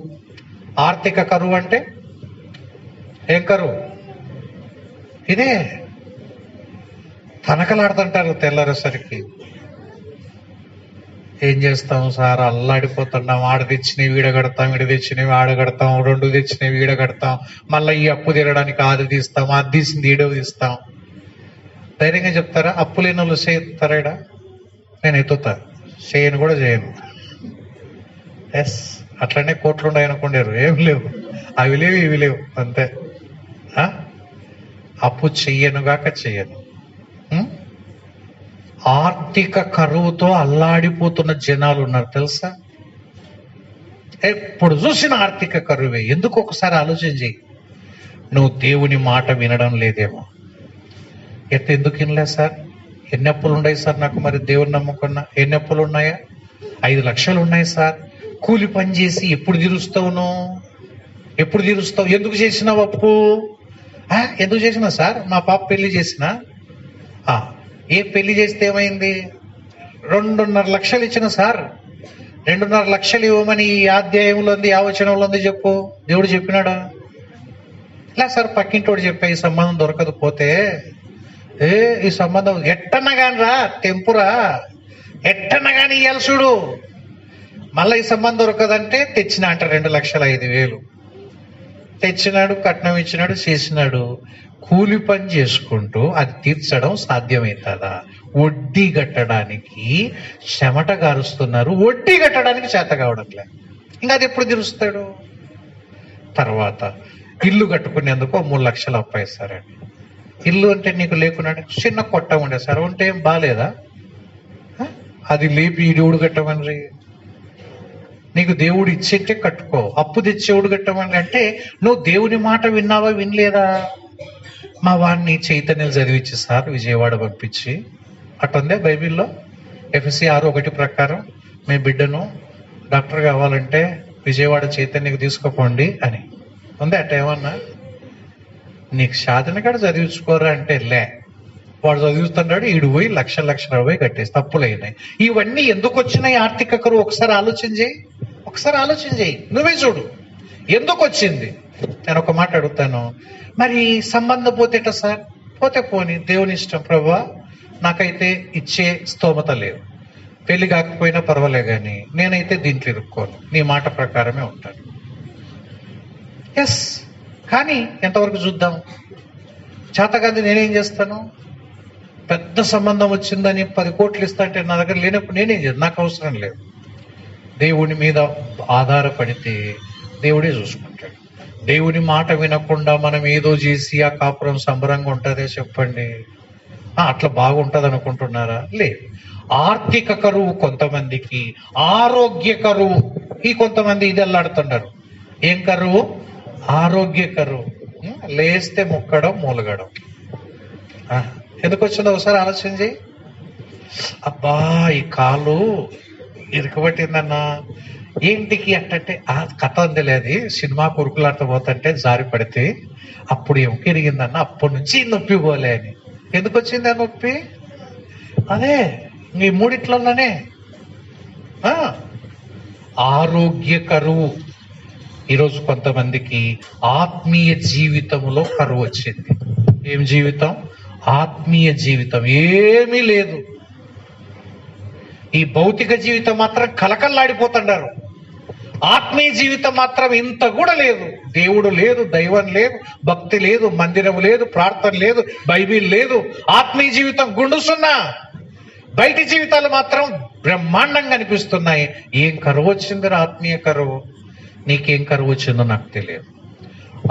ఆర్థిక కరువు అంటే ఏం కరువు? ఇదే తనకలాడుతుంటారు తెల్లారేసరికి. ఏం చేస్తాం సార్, అల్లాడిపోతున్నాం. ఆడ తెచ్చినవి వీడ కడతాం, ఇడ తెచ్చినవి ఆడ కడతాం, 2 తెచ్చినవి వీడ కడతాం, మళ్ళీ ఈ అప్పు తీరడానికి అది తీస్తాం, అది తీసింది ఈడో తీస్తాం. ధైర్యంగా చెప్తారా? అప్పు లేని వాళ్ళు చేస్తారా? ఇడ నేను ఎత్తుతా, చేయను కూడా చేయను. ఎస్, అట్లనే కోట్లు ఉన్నాయనుకోండారు. ఏం లేవు, అవి లేవు ఇవి లేవు, అంతే. అప్పు చెయ్యనుగాక చెయ్యను. ఆర్థిక కరువుతో అల్లాడిపోతున్న జనాలు ఉన్నారు తెలుసా? ఎప్పుడు చూసిన ఆర్థిక కరువే. ఎందుకు ఒకసారి ఆలోచన చెయ్యి. నువ్వు దేవుని మాట వినడం లేదేమో. ఎందుకు వినలే సార్? ఎన్ని అప్పులు ఉన్నాయి సార్ నాకు? మరి దేవుని నమ్ముకున్నా. ఎన్ని అప్పులు ఉన్నాయా? 5 లక్షలు ఉన్నాయి సార్. కూలి పని చేసి ఎప్పుడు తీరుస్తావును? ఎప్పుడు తీరుస్తావు? ఎందుకు చేసినావు అప్పు? ఎందుకు చేసినా సార్? మా పాప పెళ్లి చేసిన. ఏ పెళ్లి చేస్తే ఏమైంది? 2.5 లక్షలు ఇచ్చిన సార్. 2.5 లక్షలు ఇవ్వమని ఈ అధ్యాయంలో ఉంది, ఆ వచనంలో ఉంది. చెప్పు, దేవుడు చెప్పినాడా? ఇలా సార్ పక్కింటోడు చెప్పా, ఈ సంబంధం దొరకదు పోతే. ఈ సంబంధం ఎట్టన్నా కాని రా, తెంపురా, ఎట్టన్నా కాని ఇయ్యాలి చూడు. మళ్ళీ ఈ సంబంధం దొరకదంటే తెచ్చిన అంట 2,05,000 తెచ్చినాడు, కట్నం ఇచ్చినాడు, చేసినాడు. కూలి పని చేసుకుంటూ అది తీర్చడం సాధ్యమవుతుందా? వడ్డీ కట్టడానికి చెమట గారుస్తున్నారు, వడ్డీ కట్టడానికి చేత కావడంలే. ఇంకా అది ఎప్పుడు తీరుస్తాడు? తర్వాత ఇల్లు కట్టుకునేందుకు 3 లక్షలు అప్పాయిస్తారండి. ఇల్లు అంటే నీకు లేకున్నాడు, చిన్న కొట్ట ఉండే సార్, ఉంటే ఏం బాగాలేదా? అది లేపి దేవుడు కట్టమని. నీకు దేవుడు ఇచ్చేట్టే కట్టుకో, అప్పు తెచ్చేవుడు కట్టమని. అంటే నువ్వు దేవుని మాట విన్నావా, వినలేదా? మా వాడిని చైతన్యాలు చదివించి సార్ విజయవాడ పంపించి, అట్టుందే బైబిల్లో ఎఫ్ఎస్సి 6:1 ప్రకారం మీ బిడ్డను డాక్టర్ కావాలంటే విజయవాడ చైతన్యకు తీసుకుపోండి అని ఉంది. అట్ట ఏమన్నా నీకు సాధన కాడ చదివించుకోరా అంటే లే, వాడు చదివిస్తున్నాడు, ఈడు పోయి లక్షలు కట్టేసి తప్పులు అయినాయి. ఇవన్నీ ఎందుకు వచ్చినాయి? ఆర్థిక కరువు. ఒకసారి ఆలోచన చేయి, ఒకసారి ఆలోచన చేయి, నువ్వే చూడు ఎందుకు వచ్చింది. నేను ఒక మాట అడుగుతాను, మరి సంబంధం పోతేట సార్? పోతే పోని, దేవుని ఇష్టం. ప్రభువా నాకైతే ఇచ్చే స్తోమత లేదు, పెళ్లి కాకపోయినా పర్వాలే కానీ నేనైతే దీంట్లో ఇరుక్కోను, నీ మాట ప్రకారమే ఉంటాను. ఎస్, కానీ ఎంతవరకు చూద్దాం. చేతగాంది నేనేం చేస్తాను? పెద్ద సంబంధం వచ్చిందని 10 కోట్లు ఇస్తా అంటే నా దగ్గర లేనప్పుడు నేనేం చేస్తాను? నాకు అవసరం లేదు. దేవుని మీద ఆధారపడితే దేవుడే చూసుకుంటాడు. దేవుని మాట వినకుండా మనం ఏదో చేసి ఆ కాపురం సంబరంగా ఉంటుందే చెప్పండి? అట్లా బాగుంటది అనుకుంటున్నారా? లేదు. ఆర్థిక కరువు కొంతమందికి, ఆరోగ్య కరువు ఈ కొంతమంది ఇది అల్లాడుతున్నారు. ఏం కరువు? ఆరోగ్య కరువు. లేస్తే మొక్కడం, మూలగడం. ఎందుకు వచ్చిందో ఒకసారి ఆలోచన చేయి. అబ్బా ఈ కాలు ఇరుకబట్టిందన్నా, ఏంటికి అంటే ఆ కథ అందలేదు. సినిమా కురుకులాట పోతుంటే జారి పడితే అప్పుడు ఎముక ఇరిగిందన్న, అప్పటి నుంచి నొప్పి పోలే అని. ఎందుకు వచ్చింది ఆ నొప్పి? అదే ఈ మూడిట్లలోనే ఆరోగ్య కరువు. ఈరోజు కొంతమందికి ఆత్మీయ జీవితంలో కరువు వచ్చింది. ఏం జీవితం? ఆత్మీయ జీవితం ఏమీ లేదు. ఈ భౌతిక జీవితం మాత్రం కలకల్లాడిపోతున్నారు. ఆత్మీయ జీవితం మాత్రం ఇంత కూడా లేదు. దేవుడు లేదు, దైవం లేదు, భక్తి లేదు, మందిరం లేదు, ప్రార్థన లేదు, బైబిల్ లేదు. ఆత్మీయ జీవితం గుండుసున్నా, బయటి జీవితాలు మాత్రం బ్రహ్మాండంగా అనిపిస్తున్నాయి. ఏం కరువు వచ్చిందిరా? ఆత్మీయ కరువు. నీకేం కరువు వచ్చిందో నాకు తెలియదు.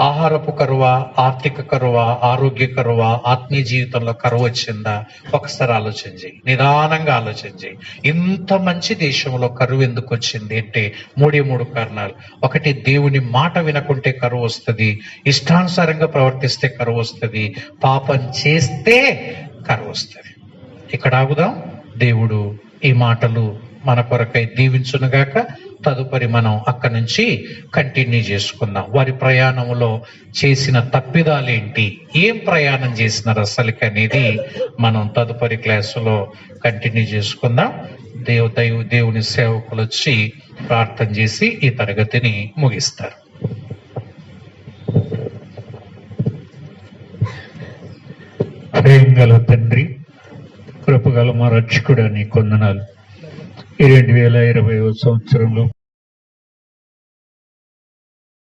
ఆహారపు కరువా, ఆర్థిక కరువా, ఆరోగ్య కరువా, ఆత్మీయ జీవితంలో కరువు వచ్చిందా? ఒకసారి ఆలోచన చేయి, నిదానంగా ఆలోచన చేయి. ఇంత మంచి దేశంలో కరువు ఎందుకు వచ్చింది అంటే మూడు కారణాలు. ఒకటి, దేవుని మాట వినకుంటే కరువు వస్తుంది, ఇష్టానుసారంగా ప్రవర్తిస్తే కరువు వస్తుంది, పాపం చేస్తే కరువు వస్తుంది. ఇక్కడ ఆగుదాం. దేవుడు ఈ మాటలు మన కొరకై దీవించునుగాక. తదుపరి మనం అక్కడి నుంచి కంటిన్యూ చేసుకుందాం. వారి ప్రయాణంలో చేసిన తప్పిదాలేంటి, ఏం ప్రయాణం చేసినారు అసలుకి అనేది మనం తదుపరి క్లాసులో కంటిన్యూ చేసుకుందాం. దేవుని సేవకులు వచ్చి ప్రార్థన చేసి ఈ తరగతిని ముగిస్తారు. ప్రేమగల తండ్రి, కృపగల మా రక్షకుడా, నీ కొందనాలు. ఈ 2020 సంవత్సరంలో